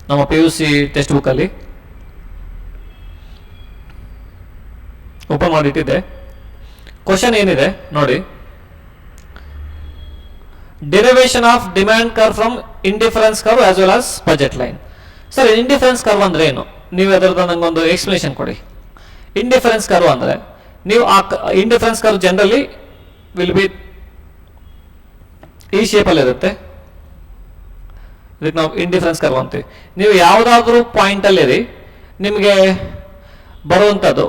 ನಮ್ಮ PUC ಟೆಕ್ಸ್ಟ್ ಬುಕ್ಕಲ್ಲಿ ಓಪನ್ ಮಾಡಿಟ್ಟಿದ್ದೆ. ಕ್ವಶನ್ ಏನಿದೆ ನೋಡಿ, derivation of demand curve from indifference curve as well as budget line. Sir indifference curve ಅಂದ್ರೆ ಏನು? ನೀವು ಅದರದ್ದು ನಂಗೊಂದು ಎಕ್ಸ್ಪ್ಲನೇಷನ್ ಕೊಡಿ. ಇಂಡಿಫರೆನ್ಸ್ ಕರ್ವ್ ಅಂದ್ರೆ ನೀವು ಆ indifference curve generally will be ಈ ಶೇಪಲ್ಲಿ ಇರುತ್ತೆ. ಇದಕ್ಕೆ ನಾವು ಇಂಡಿಫರೆನ್ಸ್ ಕರ್ವ್ ಅಂತೀವಿ. ನೀವು ಯಾವುದಾದ್ರೂ ಪಾಯಿಂಟಲ್ಲಿ ಇರಿ, ನಿಮಗೆ ಬರುವಂಥದ್ದು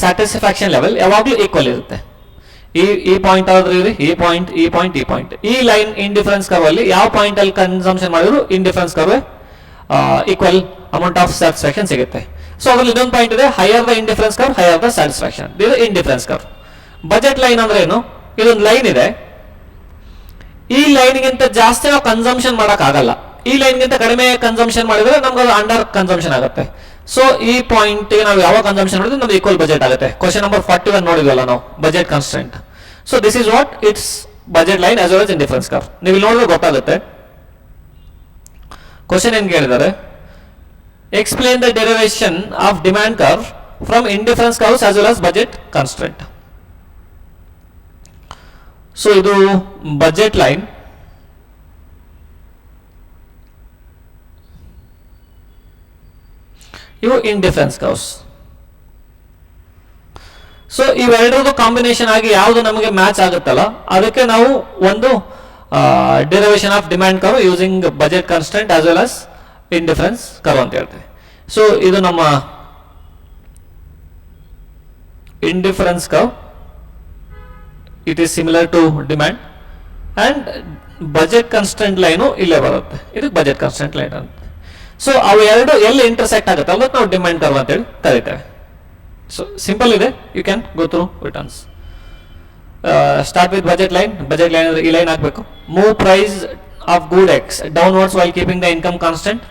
ಸ್ಯಾಟಿಸ್ಫ್ಯಾಕ್ಷನ್ ಲೆವೆಲ್ ಯಾವಾಗಲೂ ಈಕ್ವಲ್ ಇರುತ್ತೆ. ಈ ಪಾಯಿಂಟ್ ಆದ್ರೂ ಇರಿ, ಈ ಪಾಯಿಂಟ್, ಈ ಪಾಯಿಂಟ್, ಈ ಪಾಯಿಂಟ್, ಈ ಲೈನ್ ಇಂಡಿಫರೆನ್ಸ್ ಕರ್ವ್ ಅಲ್ಲಿ ಯಾವ ಪಾಯಿಂಟ್ ಅಲ್ಲಿ ಕನ್ಸಂಪ್ಷನ್ ಮಾಡಿದ್ರು indifference curve equal amount of satisfaction ಸಿಗುತ್ತೆ. ಸೊ ಅದ್ರಲ್ಲಿ ಇನ್ನೊಂದು ಪಾಯಿಂಟ್ ಇದೆ, higher the indifference curve higher the satisfaction. ಇದು ಇಂಡಿಫರೆನ್ಸ್ ಕರ್ವ್. ಬಜೆಟ್ ಲೈನ್ ಅಂದ್ರೆ ಏನು? ಇದೊಂದು ಲೈನ್ ಇದೆ, ಈ ಲೈನ್ಗಿಂತ ಜಾಸ್ತಿ ನಾವು ಕನ್ಸಂಪ್ಷನ್ ಮಾಡಕ್ ಆಗಲ್ಲ, ಈ ಲೈನ್ಗಿಂತ ಕಡಿಮೆ ಕನ್ಸಂಪ್ಷನ್ ಮಾಡಿದ್ರೆ ನಮ್ಗೆ ಅದು ಅಂಡರ್ ಕನ್ಸಂಪ್ಷನ್ ಆಗುತ್ತೆ. ಸೊ ಈ ಪಾಯಿಂಟ್ ನಾವು ಯಾವ ಕನ್ಸಂಪ್ಷನ್ ಮಾಡಿದ್ರೆ ನಮ್ಗೆ ಈಕ್ವಲ್ ಬಜೆಟ್ ಆಗುತ್ತೆ. ಕ್ವಶನ್ ನಂಬರ್ 41 ನೋಡಿದ್ವಲ್ಲ ನಾವು, budget constant. So this is what it's budget line as well as indifference curve. ನೀವು ಇಲ್ಲಿ ನೋಡಿದ್ರೆ ಗೊತ್ತಾಗುತ್ತೆ. ಕ್ವಶನ್ ಏನ್ ಕೇಳಿದ್ದಾರೆ, explain the derivation of demand curve from indifference curves as well as budget constant. So ಇದು budget line, ಇವು indifference curves. So ಇವೆರಡರದ್ದು combination ಆಗಿ ಯಾವುದು ನಮಗೆ ಮ್ಯಾಚ್ ಆಗುತ್ತಲ್ಲ ಅದಕ್ಕೆ ನಾವು ಒಂದು derivation of demand curve using budget constant as well as indifference curve ಅಂತ ಹೇಳ್ತೇವೆ. ಸೊ ಇದು ನಮ್ಮ indifference curve, it is similar to demand, and budget constant line ಇಲ್ಲೇ ಬರುತ್ತೆ, ಇದಕ್ಕೆ ಬಜೆಟ್ ಕಾನ್ಸ್ಟೆಂಟ್ ಲೈನ್ ಅಂತ. ಸೊ ಅವು ಎರಡು ಎಲ್ಲಿ ಇಂಟರ್ಸೆಕ್ಟ್ ಆಗುತ್ತೆ ಅದಕ್ಕೆ ನಾವು ಡಿಮ್ಯಾಂಡ್ ಕರ್ವ್ ಅಂತೇಳಿ ಕರೀತೇವೆ. ಸೊ ಸಿಂಪಲ್ ಇದೆ, you can go through returns. Start with budget line. Budget line ಅಂದ್ರೆ ಈ ಲೈನ್ ಹಾಕಬೇಕು. Move price of good X downwards while keeping the income constant.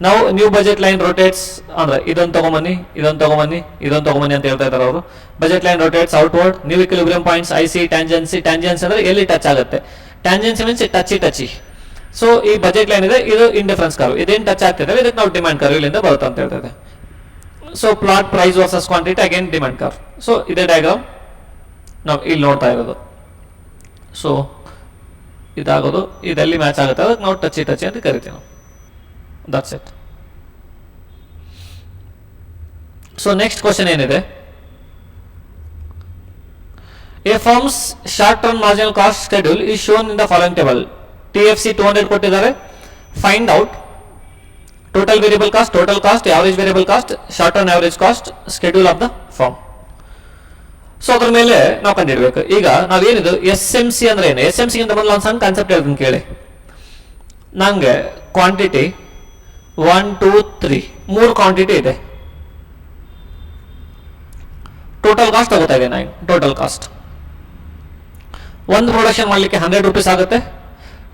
ನಾವು ನ್ಯೂ ಬಜೆಟ್ ಲೈನ್ ರೊಟೇಟ್ಸ್ ಅಂದ್ರೆ ಇದೊಂದು ತಗೊಂಬನ್ನಿ, ಇದೊಂದು ತಗೊಂಬನ್ನಿ, ಇದೊಂದು ತಗೊಂಬನ್ನಿ ಅಂತ ಹೇಳ್ತಾ ಇದ್ದಾರೆ ಅವರು. Budget line rotates outward. New equilibrium points I C tangency. Tangency ಅಂದ್ರೆ ಎಲ್ಲಿ ಟಚ್ ಆಗುತ್ತೆ, ಟ್ಯಾಂಜೆನ್ಸಿ ಮೀನ್ಸ್ ಟಚಿ. ಸೊ ಈ ಬಜೆಟ್ ಲೈನ್ ಇದೆ, ಇದು ಇಂಡಿಫರೆನ್ಸ್ ಕರ್ವ್, ಇದೇನು ಟಚ್ ಆಗ್ತಿದೆ ಇದಕ್ಕೆ ನಾವು ಡಿಮ್ಯಾಂಡ್ ಕರ್ವ್ ಇಲ್ಲಿಂದ ಬರುತ್ತೆ ಅಂತ ಹೇಳ್ತದೆ. So plot price versus quantity again demand curve. So ಇದೇ ಡಯಾಗ್ರಾಮ್ ನಾವು ಇಲ್ಲಿ ನೋಡ್ತಾ ಇರೋದು. ಸೊ ಇದಾಗೋದು ಇದೆಲ್ಲಿ ಮ್ಯಾಚ್ ಆಗುತ್ತೆ ಅದಕ್ಕೆ ನಾವು ಟಚಿ ಅಂತ ಕರಿತೀವಿ ನಾವು. That's it. So next question ಏನಿದೆ, a firm's short term marginal cost schedule is shown in the following table. TFC 200 ಕೊಟ್ಟಿದ್ದಾರೆ. Find out total variable cost, total cost, average variable cost, short term average cost, schedule of the firm. So ಅದ್ರ ಮೇಲೆ ನಾವು ಕಂಡುಹಿಡಬೇಕು. ಈಗ ನಾವೇನಿದು SMC ಅಂದ್ರೆ ಏನು? SMC ಗಿಂತ ಮೊದಲು ಒಂದು ಸಣ್ಣ ಕಾನ್ಸೆಪ್ಟ್ ಹೇಳ್ತೀನಿ ಕೇಳಿ. ನಂಗೆ ಕ್ವಾಂಟಿಟಿ 1, 2, 3 3 ಕ್ವಾಂಟಿಟಿ ಇದೆ. ಟೋಟಲ್ ಕಾಸ್ಟ್ ತಗೋತಾ ಇದೆ 9. ಟೋಟಲ್ ಕಾಸ್ಟ್ ಒಂದು ಪ್ರೊಡಕ್ಷನ್ ಮಾಡಲಿಕ್ಕೆ 100 ರೂಪೀಸ್ ಆಗುತ್ತೆ,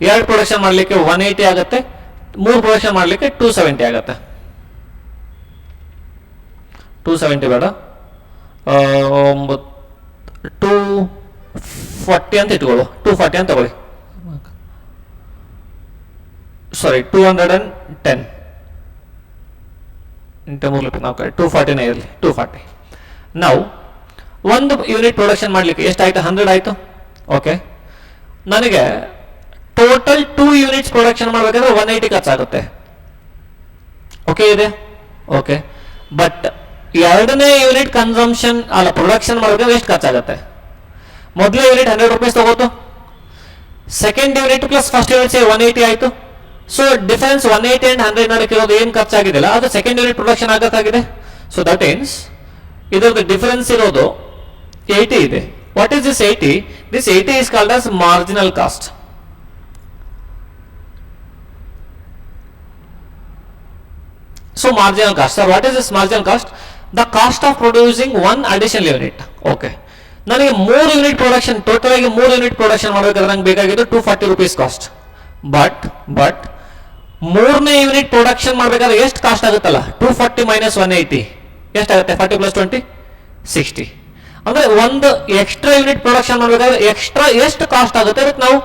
2 ಪ್ರೊಡಕ್ಷನ್ ಮಾಡಲಿಕ್ಕೆ 180 ಆಗುತ್ತೆ, 3 ಪ್ರೊಡಕ್ಷನ್ ಮಾಡಲಿಕ್ಕೆ 270 ಆಗುತ್ತೆ. 270 ಬೇಡ, 240 ಅಂತ ಇಟ್ಕೊಳ್ಳು. 240 ಅಂತ ತಗೊಳ್ಳಿ. ಸಾರಿ 210 ನಾವು 240ನೇ ಇರಲಿ. 240. ನಾವು ಒಂದು ಯೂನಿಟ್ ಪ್ರೊಡಕ್ಷನ್ ಮಾಡಲಿಕ್ಕೆ ಎಷ್ಟಾಯ್ತು? 100 ಆಯಿತು. ಓಕೆ, ನನಗೆ ಟೋಟಲ್ 2 ಯೂನಿಟ್ಸ್ ಪ್ರೊಡಕ್ಷನ್ ಮಾಡಬೇಕಾದ್ರೆ 180 ಖರ್ಚಾಗುತ್ತೆ. ಓಕೆ ಇದೆ, ಓಕೆ. ಬಟ್ ಎರಡನೇ ಯೂನಿಟ್ ಕನ್ಸಂಪ್ಷನ್ ಅಲ್ಲ ಪ್ರೊಡಕ್ಷನ್ ಮಾಡಬೇಕಾದ್ರೆ ಎಷ್ಟು ಖರ್ಚಾಗುತ್ತೆ? ಮೊದಲೇ ಯೂನಿಟ್ 100 ರೂಪೀಸ್ ತಗೋತು, second unit plus first unit 180 ಆಯಿತು. ಸೊ ಡಿಫರೆನ್ಸ್ 180 ಅಂಡ್ 100 ನಡುವೆ ಇರೋದು ಏನು ಖರ್ಚಾಗಿದೆಯಲ್ಲ ಅದು ಸೆಕೆಂಡ್ ಯೂನಿಟ್ ಪ್ರೊಡಕ್ಷನ್ ಆಗಬೇಕಾಗಿದೆ. ಸೊ ದಟ್ ಮೀನ್ಸ್ ಇದರದ್ದು ಡಿಫರೆನ್ಸ್ ಇರೋದು 80 ಇದೆ. What is this 80? This 80 is called as marginal cost. So marginal cost. So what is this marginal cost? The cost of producing one additional unit. Okay. ನನಗೆ 3 unit production, total ಆಗಿ 3 unit production ಮಾಡಬೇಕಾದ್ರೆ ನಂಗೆ ಬೇಕಾಗಿದ್ದು 240 rupees cost. But ಮೂರನೇ unit production ಮಾಡಬೇಕಾದ್ರೆ ಎಷ್ಟು cost ಆಗುತ್ತಲ್ಲ, 240 minus 180 ಎಷ್ಟಾಗುತ್ತೆ? 40 plus 20 60. ಅಂದ್ರೆ ಒಂದು ಎಕ್ಸ್ಟ್ರಾ ಯೂನಿಟ್ ಪ್ರೊಡಕ್ಷನ್ ಮಾಡಬೇಕಾದ್ರೆ ಎಕ್ಸ್ಟ್ರಾ ಎಷ್ಟು ಕಾಸ್ಟ್ ಆಗುತ್ತೆ ಅದಕ್ಕೆ ನಾವು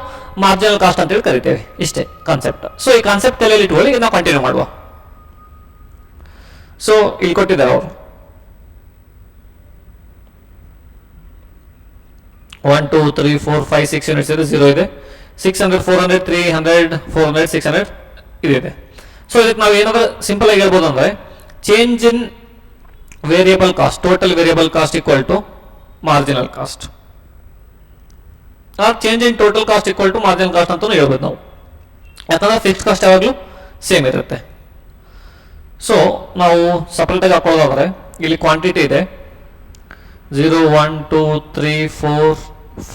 ಮಾರ್ಜಿನಲ್ ಕಾಸ್ಟ್ ಅಂತ ಹೇಳಿ ಕರಿತೇವೆ. ಇಷ್ಟೇ ಕಾನ್ಸೆಪ್ಟ್. ಸೊ ಈ ಕಾನ್ಸೆಪ್ಟ್ ತಲೆಯಲ್ಲಿ ಇಟ್ಕೊಳ್ಳಿ, ನಾವು ಕಂಟಿನ್ಯೂ ಮಾಡುವ. ಸೊ ಇಲ್ಲಿ ಕೊಟ್ಟಿದ್ದಾರೆ ಅವರು 1 2 3 4 5 6 ಯೂನಿಟ್ಸ್ ಇದೆ, 0 ಇದೆ, 600 400 300 400 600 ಇದೆ. ಸೊ ಇದಕ್ಕೆ ನಾವು ಏನಾದರೂ ಸಿಂಪಲ್ ಆಗಿ ಹೇಳ್ಬೋದು ಅಂದ್ರೆ change in variable cost, total variable cost equal to marginal cost, or change in total cost equal to marginal cost ಅಂತಲೂ ಹೇಳ್ಬೋದು ನಾವು, ಯಾಕಂದ್ರೆ ಫಿಕ್ಸ್ಡ್ ಕಾಸ್ಟ್ ಯಾವಾಗಲೂ ಸೇಮ್ ಇರುತ್ತೆ. ಸೊ ನಾವು ಸಪ್ರೇಟಾಗಿ ಹಾಕೊಳ್ಳೋದಾದ್ರೆ ಇಲ್ಲಿ ಕ್ವಾಂಟಿಟಿ ಇದೆ 0 1 2 3 4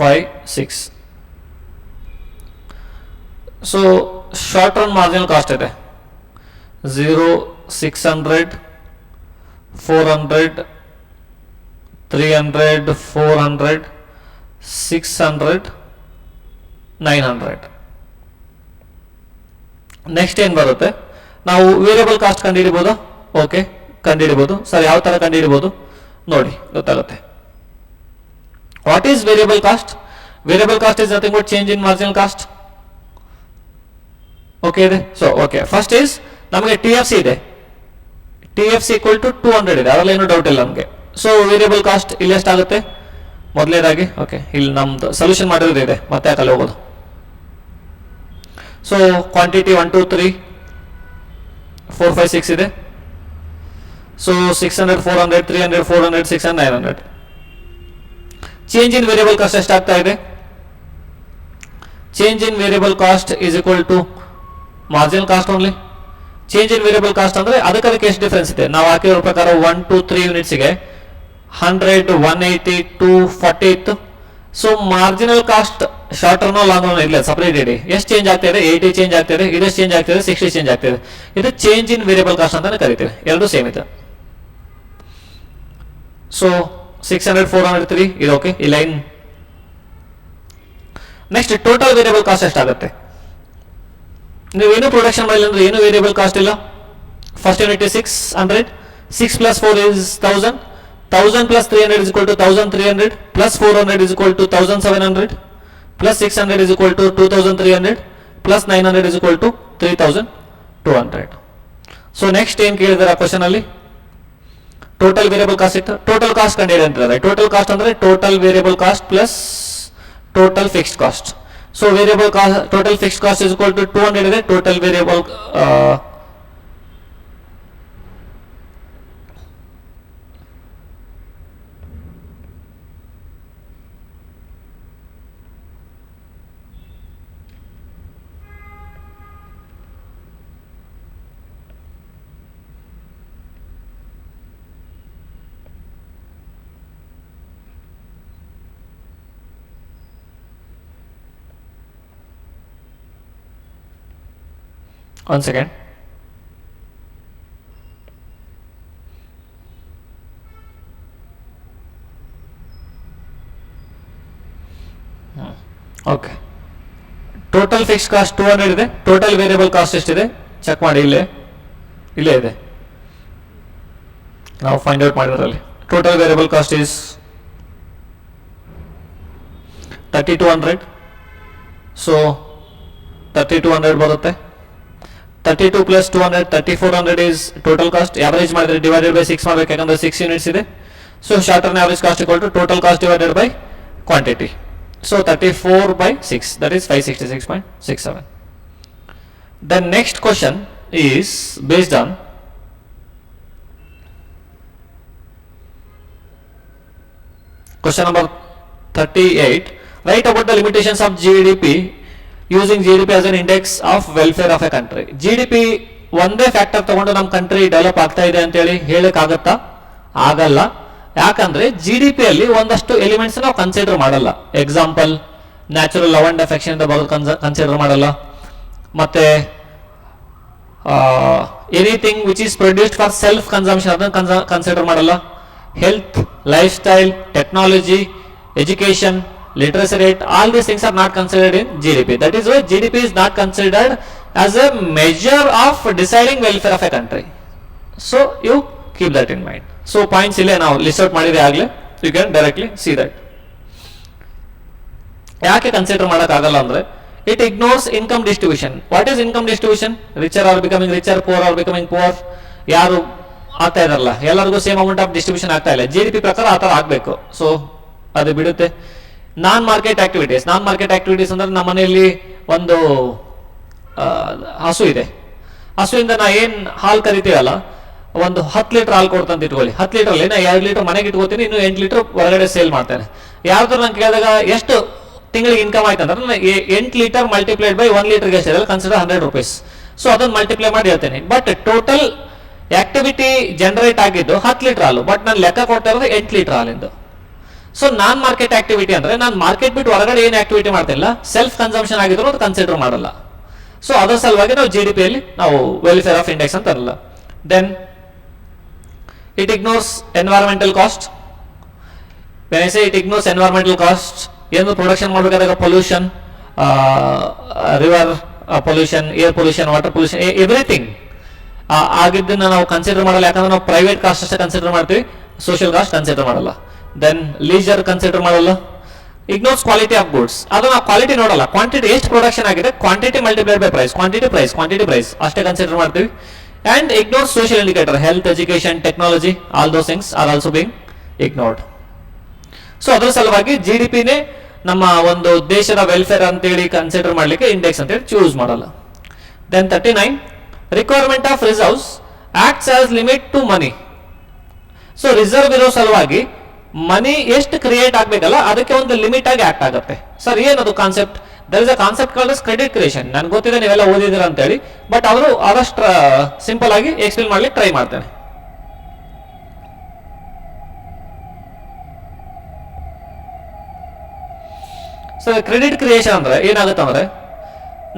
5 6. So short run marginal cost ಇದೆ 0 600 400 300 400 600 900. ನೆಕ್ಸ್ಟ್ ಏನು ಬರುತ್ತೆ, ನಾವು ವೇರಿಯಬಲ್ ಕಾಸ್ಟ್ ಕಂಡುಹಿಡಿಬೋದು. ಓಕೆ, ಕಂಡುಹಿಡಿಬೋದು. ಸರ್ ಯಾವ ಥರ ಕಂಡುಹಿಡಿಬೋದು ನೋಡಿ, ಗೊತ್ತಾಗುತ್ತೆ. What is variable cost? Variable cost is nothing but change in marginal cost. Okay ಇದೆ. ಸೊ ಓಕೆ, ಫಸ್ಟ್ ಈಸ್ ನಮಗೆ ಟಿ ಎಫ್ ಸಿ ಇದೆ, T F C equal to 200 ಇದೆ, ಅದರಲ್ಲಿ ಏನೂ ಡೌಟ್ ಇಲ್ಲ ನಮಗೆ. ಸೊ ವೇರಿಯಬಲ್ ಕಾಸ್ಟ್ ಇಲ್ಲಿ ಎಷ್ಟಾಗುತ್ತೆ ಮೊದಲನೇದಾಗಿ? ಓಕೆ, ಇಲ್ಲಿ ನಮ್ದು ಸೊಲ್ಯೂಷನ್ ಮಾಡಿರೋದು ಇದೆ, ಮತ್ತೆ ಯಾಕಲ್ಲಿ ಹೋಗೋದು. ಸೊ ಕ್ವಾಂಟಿಟಿ 1 2 3 4 5 6 ಇದೆ. So 600 400 300 400 600 900. Change in variable cost ಎಷ್ಟಾಗ್ತಾ ಇದೆ? Change in variable cost is equal to marginal cost only. Change in variable cost ಅಂದ್ರೆ ಅದಕ್ಕೆ ಎಷ್ಟು ಡಿಫರೆನ್ಸ್ ಇದೆ? ನಾವು ಹಾಕಿರೋ ಪ್ರಕಾರ 1 2 3 ಯೂನಿಟ್ಸ್ಗೆ 100 180 240 ಇತ್ತು. So marginal cost short run long run ಇಲ್ಲ, ಸಪರೇಟ್ ಇಡಿ. ಎಷ್ಟು ಚೇಂಜ್ ಆಗ್ತಾ ಇದೆ? 80 ಚೇಂಜ್ ಆಗ್ತಿದೆ, ಇದೆಷ್ಟು ಚೇಂಜ್ ಆಗ್ತಿದೆ? 60 ಚೇಂಜ್ ಆಗ್ತಿದೆ. ಇದು ಚೇಂಜ್ ಇನ್ ವೇರಿಯಬಲ್ ಕಾಸ್ಟ್ ಅಂತಾನೆ ಕರಿತೀವಿ, ಎರಡು ಸೇಮ್ ಇದೆ. ಸೊ 600 400 3 ಇದು ಓಕೆ, ಈ line. Next total variable cost ಎಷ್ಟಾಗುತ್ತೆ? ನೀವೇನು ಪ್ರೊಡಕ್ಷನ್ ಮಾಡಿಲ್ಲ ಅಂದ್ರೆ ಏನು ವೇರಿಯಬಲ್ ಕಾಸ್ಟ್ ಇಲ್ಲ. First unit 600, 6 plus 4 is 1000, 1000 plus 300 is equal to 1300, plus 400 is equal to 1700, plus 600 is equal to 2300, plus 900 is equal to 3200. So next ಏನು ಕೇಳಿದಾರೆ ಆ ಕ್ವಶನ್ ಅಲ್ಲಿ? ಟೋಟಲ್ ವೇರಿಯಬಲ್ ಕಾಸ್ಟ್ ಇತ್ತು, ಟೋಟಲ್ ಕಾಸ್ಟ್ ಕಂಡುಹಿಡಿಯ ಅಂತಿದ್ದಾರೆ. ಟೋಟಲ್ ಕಾಸ್ಟ್ ಅಂದ್ರೆ total variable cost plus total fixed cost. So variable cost, total fixed cost is equal to 200 ಇದೆ. Total variable one second. Okay, total fix cost 200 ಇದೆ. Total variable cost ಎಷ್ಟಿದೆ check ಮಾಡಿ, ಇಲ್ಲೇ ಇದೆ, ನಾವು ಫೈಂಡ್ ಔಟ್ ಮಾಡಿದ್ರಲ್ಲಿ. Total variable cost is 3200. So 3200 ಬರುತ್ತೆ. 32 plus 200 3400 is total cost. Average ಮಾಡಿದ್ರೆ divided by 6 ಮಾಡಬೇಕು, ಯಾಕಂದ್ರೆ 6 ಯೂನಿಟ್ಸ್ ಇದೆ. So short run average cost equal to total cost divided by quantity. So 34 by 6, that is 566.67. The next question is based on question number 38. Write about the limitations of GDP using G D P as an index of welfare of A country. G D P ಒಂದೇ factor ತಗೊಂಡು ನಮ್ಮ country develop ಆಗ್ತಾ ಇದೆ ಅಂತೇಳಿ ಹೇಳಕ್ಕಾಗತ್ತಾ? ಆಗಲ್ಲ. ಯಾಕಂದ್ರೆ G D P ಅಲ್ಲಿ ಒಂದಷ್ಟು ಎಲಿಮೆಂಟ್ಸ್ ನಾವು ಕನ್ಸಿಡರ್ ಮಾಡಲ್ಲ. Example, natural love and affection ಅಂತ ಬರೋದು ಕನ್ಸಿಡರ್ ಮಾಡಲ್ಲ. ಮತ್ತೆ anything which is produced for self consumption ಅದನ್ನು ಕನ್ಸಿಡರ್ ಮಾಡಲ್ಲ. Health, life style, technology, education, literacy rate, all these things are not considered in GDP. That is why GDP is not considered as a measure of deciding welfare of a country. So you keep that in mind. So points ಇಲ್ಲಿ ನಾವು list out ಮಾಡಿದ್ರೆ ಆಗಲೇ you can directly see that. ಯಾಕೆ consider ಮಾಡೋಕ್ಕಾಗಲ್ಲ ಅಂದ್ರೆ it ignores income distribution. What is income distribution? Richer are becoming richer, poor are becoming poor. ಯಾರು ಆಗ್ತಾ ಇದಾರಲ್ಲ ಎಲ್ಲರಿಗೂ ಸೇಮ್ ಅಮೌಂಟ್ ಆಫ್ ಡಿಸ್ಟ್ರಿಬ್ಯೂಷನ್ ಆಗ್ತಾ ಇಲ್ಲ. ಜಿ ಡಿ ಪಿ ಪ್ರಕಾರ ಆ ಥರ ಆಗಬೇಕು. ಸೊ ಅದು ಬಿಡುತ್ತೆ. ನಾನ್ ಮಾರ್ಕೆಟ್ ಆಕ್ಟಿವಿಟೀಸ್ ಅಂದ್ರೆ ನಮ್ಮ ಮನೆಯಲ್ಲಿ ಒಂದು ಹಸು ಇದೆ. ಹಸುವಿಂದ ನಾ ಏನ್ ಹಾಲು ಕರಿತೀವಲ್ಲ, ಒಂದು 10 ಲೀಟರ್ ಹಾಲು ಕೊಡ್ತಂತ ಇಟ್ಕೊಳ್ಳಿ. 10 ಲೀಟರ್ ಅಲ್ಲಿ ನಾ 2 ಲೀಟರ್ ಮನೆಗೆ ಇಟ್ಕೋತೀನಿ, ಇನ್ನು 8 ಲೀಟರ್ ಹೊರಗಡೆ ಸೇಲ್ ಮಾಡ್ತೇನೆ. ಯಾವ್ದು ನಂಗೆ ಕೇಳಿದಾಗ ಎಷ್ಟು ತಿಂಗಳಿಗೆ ಇನ್ಕಮ್ ಆಯ್ತು ಅಂದ್ರೆ 8 ಲೀಟರ್ ಮಲ್ಟಿಪ್ಲೈಡ್ ಬೈ 1 ಲೀಟರ್ಗೆ ಎಷ್ಟಿದೆ ಕನ್ಸಿಡರ್ 100 rupees. ಸೊ ಅದನ್ನ ಮಲ್ಟಿಪ್ಲೈ ಮಾಡಿ ಹೇಳ್ತೇನೆ. ಬಟ್ ಟೋಟಲ್ ಆಕ್ಟಿವಿಟಿ ಜನರೇಟ್ ಆಗಿದ್ದು 10 ಲೀಟರ್ ಹಾಲು, ಬಟ್ ನಾನು ಲೆಕ್ಕ ಕೊಡ್ತಾ ಇರೋದು 8 ಲೀಟರ್ ಹಾಲಿಂದು. ಸೊ ನಾನ್ ಮಾರ್ಕೆಟ್ ಆಕ್ಟಿವಿಟಿ ಅಂದ್ರೆ ನಾನು ಮಾರ್ಕೆಟ್ ಬಿಟ್ಟು ಹೊರಗಡೆ ಏನು ಆಕ್ಟಿವಿಟಿ ಮಾಡ್ತಿಲ್ಲ, ಸೆಲ್ಫ್ ಕನ್ಸಂಪ್ಷನ್ ಆಗಿದ್ರು ಅದು ಕನ್ಸಿಡರ್ ಮಾಡಲ್ಲ. ಸೊ ಅದರ ಸಲುವಾಗಿ ನಾವು ಜಿ ಡಿ ಪಿಯಲ್ಲಿ ನಾವು ವೆಲ್ಫೇರ್ ಆಫ್ ಇಂಡೆಕ್ಸ್ ಅಂತ ಅಲ್ಲ. Then it ignores environmental cost. When I say it ignores environmental cost, ಏನು ಪ್ರೊಡಕ್ಷನ್ ಮಾಡಬೇಕಾದಾಗ pollution, river pollution, air pollution, water pollution, everything ಆಗಿದ್ದನ್ನ ನಾವು ಕನ್ಸಿಡರ್ ಮಾಡಲ್ಲ. ಯಾಕಂದ್ರೆ ನಾವು ಪ್ರೈವೇಟ್ ಕಾಸ್ಟ್ ಅಷ್ಟೇ ಕನ್ಸಿಡರ್ ಮಾಡ್ತೀವಿ, ಸೋಷಿಯಲ್ ಕಾಸ್ಟ್ ಕನ್ಸಿಡರ್ ಮಾಡಲ್ಲ. ದೆನ್ ಲೀಜರ್ ಕನ್ಸಿಡರ್ ಮಾಡಲ್ಲ. ಇಗ್ನೋರ್ಸ್ ಕ್ವಾಲಿಟಿ ಆಫ್ ಗುಡ್ಸ್, ಅದು ನಾವು ಕ್ವಾಲಿಟಿ ನೋಡಲ್ಲ. ಕ್ವಾಂಟಿಟಿ ಎಷ್ಟು ಪ್ರೊಡಕ್ಷನ್ ಆಗಿದೆ, quantity multiplied by price, quantity price ಅಷ್ಟೇ ಕನ್ಸಿಡರ್ ಮಾಡ್ತೀವಿ. And ignores social indicator, health, education, technology, all those things are also being ignored. So ಅದರ ಸಲುವಾಗಿ ಜಿ ಡಿ ಪಿನೇ ನಮ್ಮ ಒಂದು ದೇಶದ ವೆಲ್ಫೇರ್ ಅಂತೇಳಿ ಕನ್ಸಿಡರ್ ಮಾಡಲಿಕ್ಕೆ ಇಂಡೆಕ್ಸ್ ಅಂತೇಳಿ ಚೂಸ್ ಮಾಡಲ್ಲ. Then 39, requirement of reserves acts as limit to money. So reserve ಇರೋ ಸಲುವಾಗಿ ಮನಿ ಎಷ್ಟು ಕ್ರಿಯೇಟ್ ಆಗ್ಬೇಕಲ್ಲ ಅದಕ್ಕೆ ಒಂದು ಲಿಮಿಟ್ ಆಗಿ ಆಕ್ಟ್ ಆಗುತ್ತೆ. ಸರ್ ಏನದು concept? There is a concept called credit creation. ನನ್ಗೆ ಗೊತ್ತಿದೆ ನೀವೆಲ್ಲ ಓದಿದಿರ ಅಂತ ಹೇಳಿ, ಬಟ್ ಅವರು ಆದಷ್ಟು ಸಿಂಪಲ್ ಆಗಿ ಎಕ್ಸ್ಪ್ಲೇನ್ ಮಾಡ್ಲಿಕ್ಕೆ ಟ್ರೈ ಮಾಡ್ತೇನೆ. ಸೊ ಕ್ರೆಡಿಟ್ ಕ್ರಿಯೇಷನ್ ಅಂದ್ರೆ ಏನಾಗುತ್ತೆ ಅಂದ್ರೆ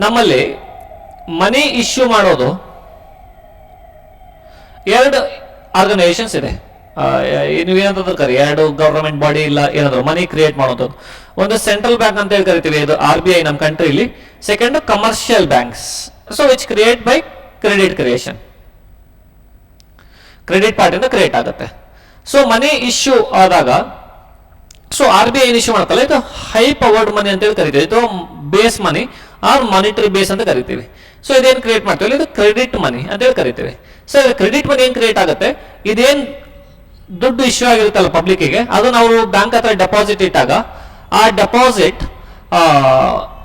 ನಮ್ಮಲ್ಲಿ ಮನಿ ಇಶ್ಯೂ ಮಾಡೋದು 2 ಆರ್ಗನೈಸೇಷನ್ಸ್ ಇದೆ. ನೀವೇನಂತ ಕರಿ 2 ಗವರ್ಮೆಂಟ್ ಬಾಡಿ ಇಲ್ಲ ಏನಾದ್ರು ಮನಿ ಕ್ರಿಯೇಟ್ ಮಾಡೋದು. ಒಂದು ಸೆಂಟ್ರಲ್ ಬ್ಯಾಂಕ್ ಅಂತ ಹೇಳಿ ಕರಿತೀವಿ, ಇದು RBI ನಮ್ಮ ಕಂಟ್ರಿಲಿ. Second commercial banks, so which create by credit creation. Credit ಪಾರ್ಟಿಂದ ಕ್ರಿಯೇಟ್ ಆಗುತ್ತೆ. ಸೊ ಮನಿ ಇಶ್ಯೂ ಆದಾಗ ಸೊ RBI ಏನು ಇಶ್ಯೂ ಮಾಡ್ತಲ್ಲ, ಇದು ಹೈ ಪವರ್ಡ್ ಮನಿ ಅಂತ ಹೇಳಿ ಕರಿತೀವಿ. ಇದು base money or monetary base ಅಂತ ಕರಿತೀವಿ. ಸೊ ಇದೇನು ಕ್ರಿಯೇಟ್ ಮಾಡ್ತೀವಿ, ಇದು ಕ್ರೆಡಿಟ್ ಮನಿ ಅಂತ ಹೇಳಿ ಕರಿತೀವಿ. ಸೊ ಕ್ರೆಡಿಟ್ ಮನಿ ಏನ್ ಕ್ರಿಯೇಟ್ ಆಗುತ್ತೆ, ಇದೇನ್ ದುಡ್ಡು ಇಶ್ಯೂ ಆಗಿರುತ್ತಲ್ಲ ಪಬ್ಲಿಕ್ಗೆ, ಅದು ನಾವು ಬ್ಯಾಂಕ್ ಹತ್ರ ಡೆಪಾಸಿಟ್ ಇಟ್ಟಾಗ ಆ ಡೆಪಾಸಿಟ್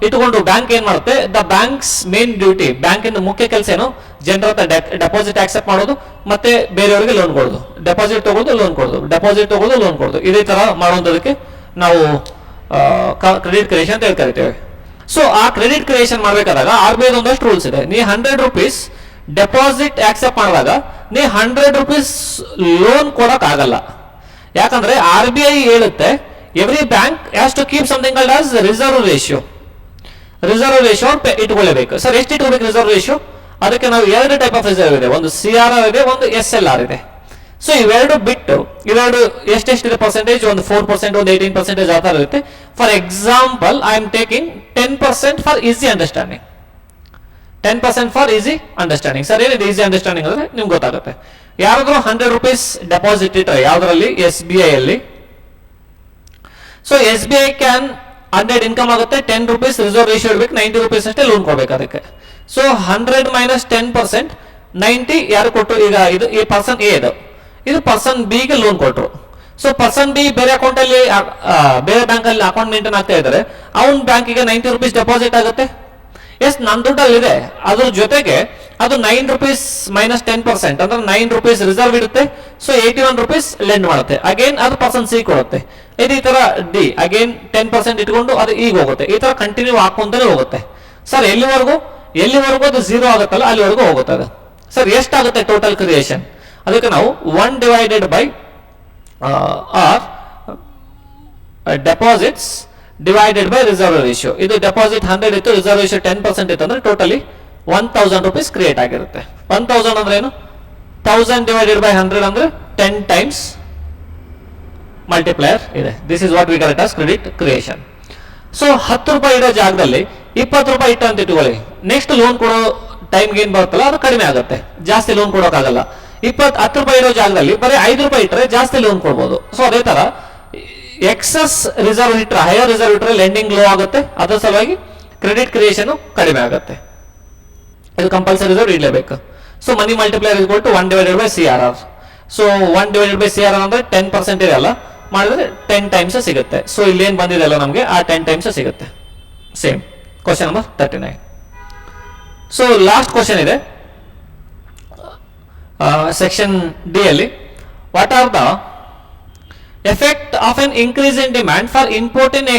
ಇಟ್ಕೊಂಡು ಬ್ಯಾಂಕ್ ಏನ್ ಮಾಡುತ್ತೆ, ದ ಬ್ಯಾಂಕ್ಸ್ ಮೇನ್ ಡ್ಯೂಟಿ, ಬ್ಯಾಂಕಿನ ಮುಖ್ಯ ಕೆಲಸ ಏನು, ಜನರ ಹತ್ರ ಡೆಪಾಸಿಟ್ ಆಕ್ಸೆಪ್ಟ್ ಮಾಡೋದು ಮತ್ತೆ ಬೇರೆಯವರಿಗೆ ಲೋನ್ ಕೊಡೋದು. ಡೆಪಾಸಿಟ್ ತಗೊಳ್ಳೋದು, ಲೋನ್ ಕೊಡೋದು, ಡೆಪಾಸಿಟ್ ತಗೊಳ್ಳೋದು, ಲೋನ್ ಕೊಡೋದು. ಇದೇ ತರ ಮಾಡೋದಕ್ಕೆ ನಾವು ಕ್ರೆಡಿಟ್ ಕ್ರಿಯೇಷನ್ ಅಂತ ಹೇಳಿ ಕರಿತೇವೆ. ಸೊ ಆ ಕ್ರೆಡಿಟ್ ಕ್ರಿಯೇಷನ್ ಮಾಡ್ಬೇಕಾದಾಗ RBI ಒಂದಷ್ಟು ರೂಲ್ಸ್ ಇದೆ. ನೀ 100 rupees ಡೆಪಾಸಿಟ್ ಆಕ್ಸೆಪ್ಟ್ ಮಾಡಿದಾಗ ನೀ 100 rupees ಲೋನ್ ಕೊಡಕ್ ಆಗಲ್ಲ. ಯಾಕಂದ್ರೆ RBI ಹೇಳುತ್ತೆ every bank has to keep something called as reserve ratio. Reserve ratio ಇಟ್ಕೊಳ್ಳೇಬೇಕು. ಸರ್ ಎಷ್ಟು ಇಟ್ಕೋಬೇಕು ರಿಸರ್ವ್ ರೇಷಿಯೋ? ಅದಕ್ಕೆ ನಾವು 2 ಟೈಪ್ ಆಫ್ ರಿಸರ್ವ್ ಇದೆ, ಒಂದು CRR ಇದೆ, ಒಂದು SLR ಇದೆ. ಸೊ ಇವೆರಡು ಬಿಟ್ಟು ಇವೆರಡು ಎಷ್ಟೆಷ್ಟಿದೆ ಪರ್ಸೆಂಟೇಜ್, ಒಂದು 4%, ಒಂದು 18% ಆ ಥರ ಇರುತ್ತೆ. For example I am taking 10% for easy understanding. 10% for easy understanding. Sir ಏನಿದೆ ಈಸಿ ಅಂಡರ್ಸ್ಟ್ಯಾಂಡಿಂಗ್ ಅಂದ್ರೆ ನಿಮ್ಗೆ ಗೊತ್ತಾಗುತ್ತೆ. ಯಾರಾದ್ರೂ 100 rupees ಡೆಪಾಸಿಟ್ ಇಟ್ಟರೆ ಯಾವ್ದ್ರಲ್ಲಿ, SBI ಅಲ್ಲಿ. ಸೊ SBI ಕ್ಯಾನ್ 100 ಇನ್ಕಮ್ ಆಗುತ್ತೆ, 10 rupees ರಿಸರ್ವ್ ರೇಷಿಯೋ ಇಡಬೇಕು, 90 rupees ಅಷ್ಟೇ ಲೋನ್ ಕೊಡ್ಬೇಕು ಅದಕ್ಕೆ. ಸೊ 100 - 10%, 90 ಯಾರು ಕೊಟ್ಟರು? ಈಗ ಇದು ಈ ಪರ್ಸನ್ ಎ ಇದು ಪರ್ಸನ್ ಬಿ ಗೆ ಲೋನ್ ಕೊಟ್ಟರು. ಸೊ ಪರ್ಸನ್ ಬಿ ಬೇರೆ ಅಕೌಂಟ್ ಅಲ್ಲಿ ಬೇರೆ ಬ್ಯಾಂಕ್ ಅಲ್ಲಿ ಅಕೌಂಟ್ ಮೇಂಟೈನ್ ಆಗ್ತಾ ಇದ್ದಾರೆ, ಅವನ್ ಬ್ಯಾಂಕಿಗೆ 90 rupees ಡೆಪಾಸಿಟ್ ಆಗುತ್ತೆ. ಎಸ್ ನನ್ನ ದುಡ್ಡಲ್ಲಿ ಇದೆ, ಅದ್ರ ಜೊತೆಗೆ ಅದು 9 rupees - 10% ಅಂದ್ರೆ 9 rupees ರಿಸರ್ವ್ ಇರುತ್ತೆ. ಸೊ 81 rupees ಲೆಂಡ್ ಮಾಡುತ್ತೆ. ಅಗೇನ್ ಅದು ಪರ್ಸನ್ ಸಿ ಕೊಡುತ್ತೆ. ಇದು ಈ ತರ ಡಿ ಅಗೇನ್ 10% ಇಟ್ಕೊಂಡು ಅದು ಈಗ ಹೋಗುತ್ತೆ. ಈ ತರ ಕಂಟಿನ್ಯೂ ಹಾಕೊಂತಾನೆ ಹೋಗುತ್ತೆ. ಸರ್ ಎಲ್ಲಿವರೆಗೂ ಅದು 0 ಆಗುತ್ತಲ್ಲ ಅಲ್ಲಿವರೆಗೂ ಹೋಗುತ್ತೆ ಅದು. ಸರ್ ಎಷ್ಟಾಗುತ್ತೆ ಟೋಟಲ್ ಕ್ರಿಯೇಷನ್? ಅದಕ್ಕೆ ನಾವು 1 divided by R deposits divided by reserve ratio. ಇದು ಡೆಪಾಸಿಟ್ 100 ಇತ್ತು, ರಿಸರ್ವ್ ರೇಷಿಯೋ 10% ಇತ್ತು ಅಂದ್ರೆ ಟೋಟಲಿ 1000 rupees ಕ್ರಿಯೇಟ್ ಆಗಿರುತ್ತೆ. 1000 ಅಂದ್ರೆ ಏನು? 1000 ಡಿವೈಡೆಡ್ ಬೈ 100 ಅಂದ್ರೆ 10 times ಮಲ್ಟಿಪ್ಲೈಯರ್ ಇದೆ. This is what we call it as credit creation. So 10 ರೂಪಾಯಿ ಇರೋ ಜಾಗದಲ್ಲಿ 20 ರೂಪಾಯಿ ಇಟ್ಟು ಅಂತ ಇಟ್ಕೊಳ್ಳಿ, ನೆಕ್ಸ್ಟ್ ಲೋನ್ ಕೊಡೋ ಟೈಮ್ಗೆ ಏನ್ ಬರುತ್ತಲ್ಲ ಅದು ಕಡಿಮೆ ಆಗುತ್ತೆ, ಜಾಸ್ತಿ ಲೋನ್ ಕೊಡೋಕ್ಕಾಗಲ್ಲ. 10 ರೂಪಾಯಿ ಇರೋ ಜಾಗದಲ್ಲಿ ಬರೀ 5 ರೂಪಾಯಿ ಇಟ್ಟರೆ ಜಾಸ್ತಿ ಲೋನ್ ಕೊಡ್ಬೋದು. ಸೊ ಅದೇ ತರ ಎಕ್ಸಸ್ ರಿಸರ್ವ್ ಇಟ್ಟರೆ, ಹೈಯರ್ ರಿಸರ್ವ್ ಇಟ್ಟರೆ ಲೆಂಡಿಂಗ್ ಲೋ ಆಗುತ್ತೆ, ಅದರ ಸಲುವಾಗಿ ಕ್ರೆಡಿಟ್ ಕ್ರಿಯೇಷನ್ ಕಡಿಮೆ ಆಗುತ್ತೆ. ಇದು ಕಂಪಲ್ಸರಿ ರಿಸರ್ವ್ ಇಡಲೇಬೇಕು. So money multiplier is equal to 1 divided by CRR. So 1 divided by CRR ಅಂದ್ರೆ 10% ಇದೆಯಲ್ಲ, ಮಾಡಿದ್ರೆ 10 times ಸಿಗುತ್ತೆ. ಸೊ ಇಲ್ಲಿ ಏನ್ ಬಂದಿದೆ ಅಲ್ಲ ನಮಗೆ ಆ 10 times ಸಿಗುತ್ತೆ. Same question number 39. So last question ಇದೆ ಸೆಕ್ಷನ್ ಡಿ ಅಲ್ಲಿ. What are the effect of an increase in demand for import in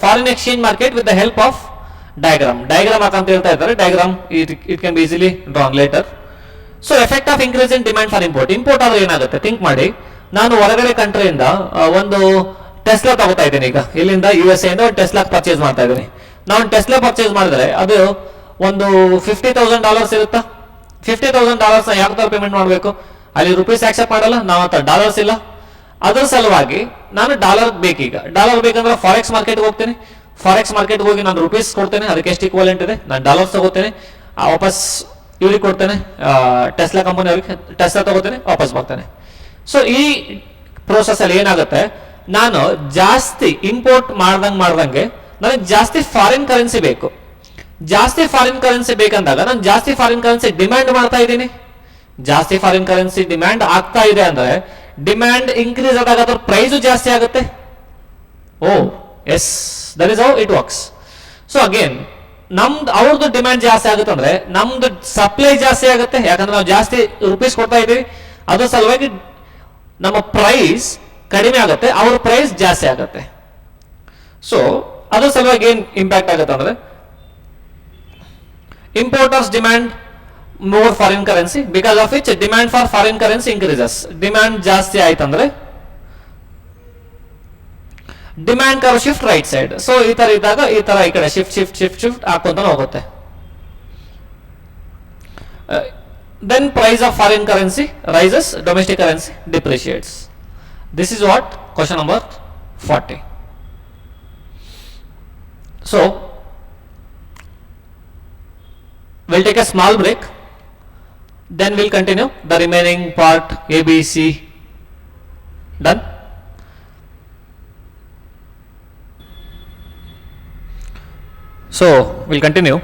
foreign exchange market with the help of diagram. Diagram ಹಾಕಂತ ಹೇಳ್ತಾ ಇದ್ದಾರೆ. Diagram it can be easily drawn later. So effect of increase in demand for import. Import ಆದ್ರೆ ಏನಾಗುತ್ತೆ think ಮಾಡಿ. ನಾನು ಹೊರಗಡೆ ಕಂಟ್ರಿಯಿಂದ ಒಂದು Tesla ತಗೋತಾ ಇದ್ದೀನಿ, ಈಗ ಇಲ್ಲಿಂದ USA ಇಂದ ಒಂದು ಟೆಸ್ಲಾ ಪರ್ಚೇಸ್ ಮಾಡ್ತಾ ಇದ್ದೀನಿ. ನಾವು ಟೆಸ್ಲಾ ಪರ್ಚೇಸ್ ಮಾಡಿದ್ರೆ ಅದು ಒಂದು $50,000 ಇರುತ್ತಾ? $50,000 ಯಾವ ತರ ಪೇಮೆಂಟ್ ಮಾಡಬೇಕು? ಅಲ್ಲಿ ರುಪೀಸ್ ಆಕ್ಸೆಪ್ಟ್ ಮಾಡಲ್ಲ, ನಾವು ಹತ್ರ ಡಾಲರ್ಸ್ ಇಲ್ಲ. ಅದ್ರ ಸಲುವಾಗಿ ನಾನು ಡಾಲರ್ ಬೇಕೀಗ. ಡಾಲರ್ ಬೇಕಂದ್ರೆ ಫಾರೆಕ್ಸ್ ಮಾರ್ಕೆಟ್ಗೆ ಹೋಗ್ತೀನಿ. ಫಾರೆಕ್ಸ್ ಮಾರ್ಕೆಟ್ಗೆ ಹೋಗಿ ನಾನು ರುಪೀಸ್ ಕೊಡ್ತೇನೆ, ಅದಕ್ಕೆ ಎಷ್ಟು ಇಕ್ವಾಲೆಂಟ್ ಇದೆ, ನಾನು ಡಾಲರ್ಸ್ ತಗೋತೇನೆ, ವಾಪಸ್ ಇವ್ರಿಗೆ ಕೊಡ್ತೇನೆ, ಟೆಸ್ಲಾ ಕಂಪನಿ ಅವ್ರಿಗೆ ಟೆಸ್ಲಾ ತಗೋತೇನೆ, ವಾಪಸ್ ಬರ್ತೇನೆ. ಸೊ ಈ ಪ್ರೋಸೆಸ್ ಅಲ್ಲಿ ಏನಾಗುತ್ತೆ, ನಾನು ಜಾಸ್ತಿ ಇಂಪೋರ್ಟ್ ಮಾಡ್ದಂಗೆ ನನಗೆ ಜಾಸ್ತಿ ಫಾರಿನ್ ಕರೆನ್ಸಿ ಬೇಕು. ಜಾಸ್ತಿ ಫಾರಿನ್ ಕರೆನ್ಸಿ ಬೇಕಂದಾಗ ನಾನು ಜಾಸ್ತಿ ಫಾರಿನ್ ಕರೆನ್ಸಿ ಡಿಮ್ಯಾಂಡ್ ಮಾಡ್ತಾ ಇದ್ದೀನಿ. ಜಾಸ್ತಿ ಫಾರಿನ್ ಕರೆನ್ಸಿ ಡಿಮ್ಯಾಂಡ್ ಆಗ್ತಾ ಇದೆ ಅಂದ್ರೆ ಡಿಮ್ಯಾಂಡ್ ಇನ್ಕ್ರೀಸ್ ಆದಾಗ ಅದ್ರ ಪ್ರೈಸು ಜಾಸ್ತಿ ಆಗುತ್ತೆ. Oh yes, that is how it works. So again ಅವ್ರದ್ದು ಡಿಮ್ಯಾಂಡ್ ಜಾಸ್ತಿ ಆಗುತ್ತೆ ಅಂದ್ರೆ ನಮ್ದು ಸಪ್ಲೈ ಜಾಸ್ತಿ ಆಗುತ್ತೆ, ಯಾಕಂದ್ರೆ ನಾವು ಜಾಸ್ತಿ ರುಪೀಸ್ ಕೊಡ್ತಾ ಇದೀವಿ. ಅದ್ರ ಸಲುವಾಗಿ ನಮ್ಮ ಪ್ರೈಸ್ ಕಡಿಮೆ ಆಗುತ್ತೆ, ಅವ್ರ ಪ್ರೈಸ್ ಜಾಸ್ತಿ ಆಗುತ್ತೆ. ಸೊ ಅದ್ರ ಸಲುವಾಗಿ ಏನ್ ಇಂಪ್ಯಾಕ್ಟ್ ಆಗುತ್ತೆ ಅಂದ್ರೆ importers demand more foreign currency, because of which demand for foreign currency increases. Demand ಜಾಸ್ತಿ ಆಯ್ತಂದ್ರೆ demand curve shift right side. So ಈ ತರ ಇದ್ದಾಗ ಈ ತರ ಈ ಕಡೆ ಶಿಫ್ಟ್ ಹಾಕೊಂತ ಹೋಗುತ್ತೆ. then price of foreign currency rises, domestic currency depreciates. This is what question number 40. So we'll take a small break, then we'll continue the remaining part A, B, C. Done? So we'll continue.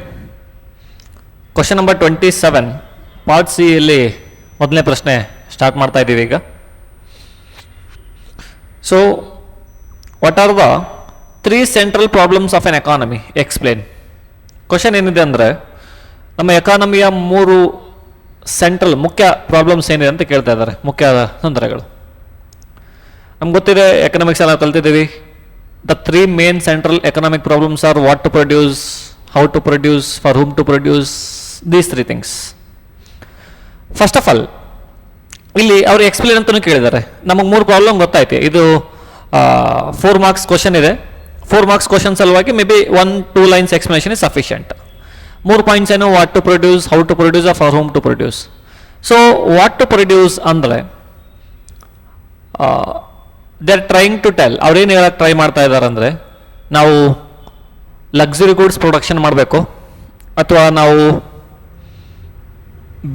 Question number 27, part C ಅಲ್ಲಿ ಮೊದಲನೇ ಪ್ರಶ್ನೆ start ಮಾಡ್ತಾ ಇದ್ದೀವಿ ಈಗ. So what are the 3 central problems of an economy? Explain. Question ಏನಿದೆ ಅಂದರೆ ನಮ್ಮ ಎಕಾನಮಿಯ 3 central ಮುಖ್ಯ ಪ್ರಾಬ್ಲಮ್ಸ್ ಏನಿದೆ ಅಂತ ಕೇಳ್ತಾ ಇದ್ದಾರೆ. ಮುಖ್ಯ ತೊಂದರೆಗಳು ನಮ್ಗೆ ಗೊತ್ತಿದೆ, ಎಕನಾಮಿಕ್ಸ್ ಎಲ್ಲ ಕಲ್ತಿದ್ದೀವಿ. The 3 main central economic problems are what to produce, how to produce, for whom to produce, these 3 things. First of all ಇಲ್ಲಿ ಅವರು ಎಕ್ಸ್ಪ್ಲೇನ್ ಅಂತಲೂ ಕೇಳಿದ್ದಾರೆ. ನಮಗೆ 3 ಪ್ರಾಬ್ಲಮ್ ಗೊತ್ತಾಯ್ತು. ಇದು 4 marks ಕ್ವಶನ್ ಇದೆ. 4 marks ಕ್ವಶನ್ ಸಲುವಾಗಿ may be 1-2 lines explanation is sufficient. 3 points ಏನು, what to produce, how to produce, for whom to produce. So what to produce ಅಂದರೆ they are trying to tell, ಅವ್ರೇನು ಹೇಳಕ್ಕೆ try ಮಾಡ್ತಾ ಇದ್ದಾರೆ ಅಂದರೆ ನಾವು ಲಕ್ಸುರಿ ಗೂಡ್ಸ್ ಪ್ರೊಡಕ್ಷನ್ ಮಾಡಬೇಕು, ಅಥವಾ ನಾವು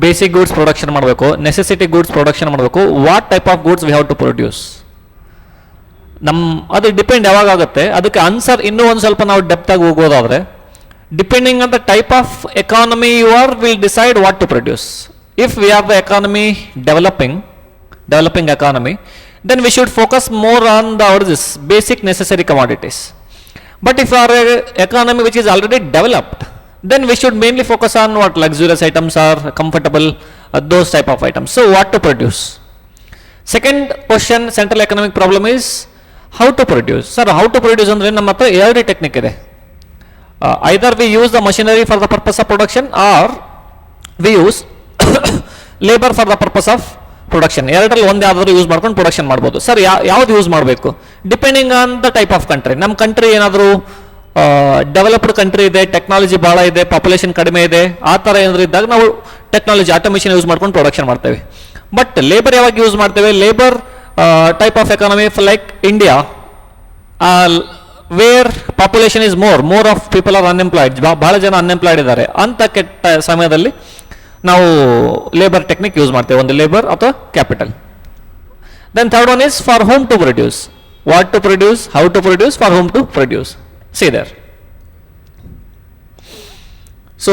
ಬೇಸಿಕ್ ಗೂಡ್ಸ್ ಪ್ರೊಡಕ್ಷನ್ ಮಾಡಬೇಕು, ನೆಸೆಸಿಟಿ ಗೂಡ್ಸ್ ಪ್ರೊಡಕ್ಷನ್ ಮಾಡಬೇಕು, what type of goods we have to produce. ಅದು ಡಿಪೆಂಡ್ ಯಾವಾಗ ಆಗುತ್ತೆ, ಅದಕ್ಕೆ ಆನ್ಸರ್ ಇನ್ನೂ ಒಂದು ಸ್ವಲ್ಪ ನಾವು ಡೆಪ್ತಾಗಿ ಹೋಗೋದಾದ್ರೆ depending on the type of economy you are will decide what to produce. If we are the economy developing economy, then we should focus more on this basic necessary commodities. But if our economy which is already developed, then we should mainly focus on what luxurious items are, comfortable, those type of items. So what to produce? Second question, central economic problem is how to produce. Sir, how to produce ಅಂದ್ರೆ ನಮ್ಮ ಹತ್ರ 2 technique ಇದೆ. either we use the machinery for the purpose of production or we use labor for the purpose of production. ಎರಡರಲ್ಲಿ ಒಂದು ಯಾವ್ದಾದ್ರು use ಮಾಡ್ಕೊಂಡು production ಮಾಡ್ಬೋದು. Sir ಯಾವ್ದು ಯೂಸ್ ಮಾಡಬೇಕು depending on the type of country. ನಮ್ಮ ಕಂಟ್ರಿ ಏನಾದರೂ ಡೆವಲಪ್ಡ್ ಕಂಟ್ರಿ ಇದೆ, ಟೆಕ್ನಾಲಜಿ ಭಾಳ ಇದೆ, ಪಾಪ್ಯುಲೇಷನ್ ಕಡಿಮೆ ಇದೆ, ಆ ಥರ ಏನಾದರೂ ಇದ್ದಾಗ ನಾವು ಟೆಕ್ನಾಲಜಿ ಆಟೋಮೇಷನ್ ಯೂಸ್ ಮಾಡ್ಕೊಂಡು ಪ್ರೊಡಕ್ಷನ್ ಮಾಡ್ತೇವೆ. ಬಟ್ ಲೇಬರ್ ಯಾವಾಗ ಯೂಸ್ ಮಾಡ್ತೇವೆ, labour type of economy like India where population is more of people are unemployed, ಭಾಳ ಜನ ಅನ್ಎಂಪ್ಲಾಯ್ಡ್ ಇದ್ದಾರೆ ಅಂತ ಕೆಟ್ಟ ಸಮಯದಲ್ಲಿ ನಾವು ಲೇಬರ್ ಟೆಕ್ನಿಕ್ ಯೂಸ್ ಮಾಡ್ತೇವೆ, ಒಂದು ಲೇಬರ್ ಅಥವಾ capital. Then third one is for whom to produce, what to produce, how to produce, for whom to produce. See there. So,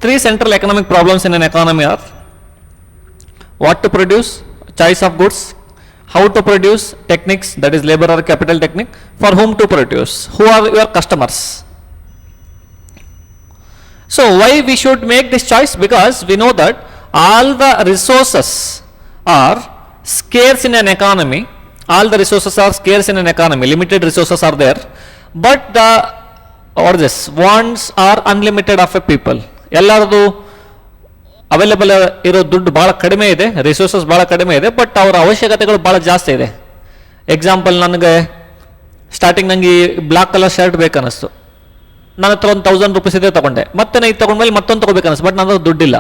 three central economic problems in an economy are what to produce, choice of goods, how to produce, techniques, that is labor or capital technique, for whom to produce, who are your customers. So, why we should make this choice? Because we know that all the resources are scarce in an economy, all the resources are scarce in an economy, limited resources are there. But the wants are unlimited of a people. ಎಲ್ಲರದು available ಇರೋ ದುಡ್ಡು ಭಾಳ ಕಡಿಮೆ ಇದೆ, resources ಭಾಳ ಕಡಿಮೆ ಇದೆ, but ಅವರ ಅವಶ್ಯಕತೆಗಳು ಭಾಳ ಜಾಸ್ತಿ ಇದೆ. ಎಕ್ಸಾಂಪಲ್, ನನಗೆ ಸ್ಟಾರ್ಟಿಂಗ್ ನನಗೆ ಬ್ಲಾಕ್ ಕಲರ್ ಶರ್ಟ್ ಬೇಕನ್ನಿಸ್ತು, ನನ್ನ ಹತ್ರ ಒಂದು 1000 ರೂಪೀಸ್ ಇದೆ, ತೊಗೊಂಡೆ. ಮತ್ತೆ ನಾನು ಇದು ತೊಗೊಂಡ್ಮೇಲೆ ಮತ್ತೊಂದು ತೊಗೋಬೇಕನ್ನಿಸ್ತು, ಬಟ್ ನನ್ನ ದುಡ್ಡಿಲ್ಲ.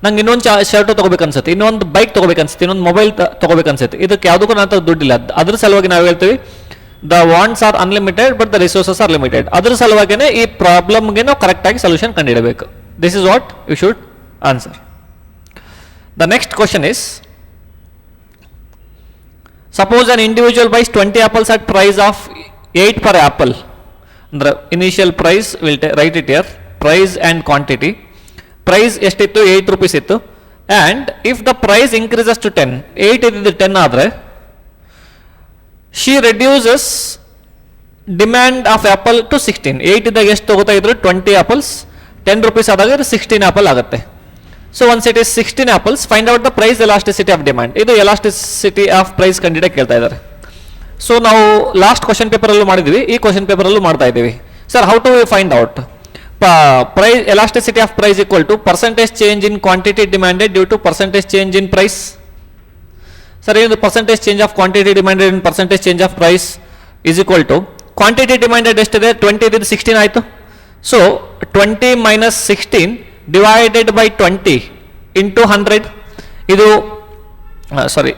ನಂಗೆ ಇನ್ನೊಂದು ಶರ್ಟು ತೊಗೋಬೇಕನ್ಸುತ್ತೆ, ಇನ್ನೊಂದು ಬೈಕ್ ತೊಗೋಬೇಕನ್ಸುತ್ತೆ, ಇನ್ನೊಂದು ಮೊಬೈಲ್ ತೊಗೋಬೇಕನ್ಸುತ್ತೆ. ಇದಕ್ಕೆ ಯಾವುದಕ್ಕೂ ನನ್ನ ಹತ್ರ ದುಡ್ಡಿಲ್ಲ. ಅದ್ರ ಸಲುವಾಗಿ ನಾವು ಹೇಳ್ತೀವಿ the wants are unlimited but the resources are limited. ಅದರ ಸಲುವಾಗಿನೇ ಈ ಪ್ರಾಬ್ಲಮ್ಗೆ ನಾವು ಕರೆಕ್ಟಾಗಿ ಸೊಲ್ಯೂಷನ್ ಕಂಡುಹಿಡಬೇಕು. This is what you should answer. The next question is, suppose an individual buys 20 apples at price of 8 per apple. ಅಂದ್ರೆ initial price will write it here, price and quantity. Price ಎಷ್ಟಿತ್ತು, 8 rupees ಇತ್ತು. And if the price increases to 10, 8 ಇದ್ದಿದ್ದು 10 ಆದರೆ she reduces demand of apple to 16. 8 ಇದ್ದಾಗ ಎಷ್ಟು ತಗೋತಾ ಇದ್ರು, 20 apples, 10 rupees ಆದಾಗ 16 apple ಆಗುತ್ತೆ. So once it is 16 apples, find out the price elasticity of demand. ಇದು ಎಲಾಸ್ಟಿಸಿಟಿ ಆಫ್ ಪ್ರೈಸ್ ಕಂಡಿಡ ಕೇಳ್ತಾ ಇದ್ದಾರೆ. ಸೊ ನಾವು ಲಾಸ್ಟ್ ಕ್ವಶನ್ ಪೇಪರಲ್ಲೂ ಮಾಡಿದ್ವಿ, ಈ ಕ್ವಶನ್ ಪೇಪರಲ್ಲೂ ಮಾಡ್ತಾ ಇದ್ದೀವಿ. Sir how to find out price elasticity of price equal to percentage change in quantity demanded due to percentage change in price. Sir ಏನು percentage change of quantity demanded in percentage change of price is equal to quantity demanded ಎಷ್ಟಿದೆ, 20 ಇದ್ದಿದ್ದು 16 ಆಯಿತು. So 20 minus 16 divided by 20 into 100. ಇದು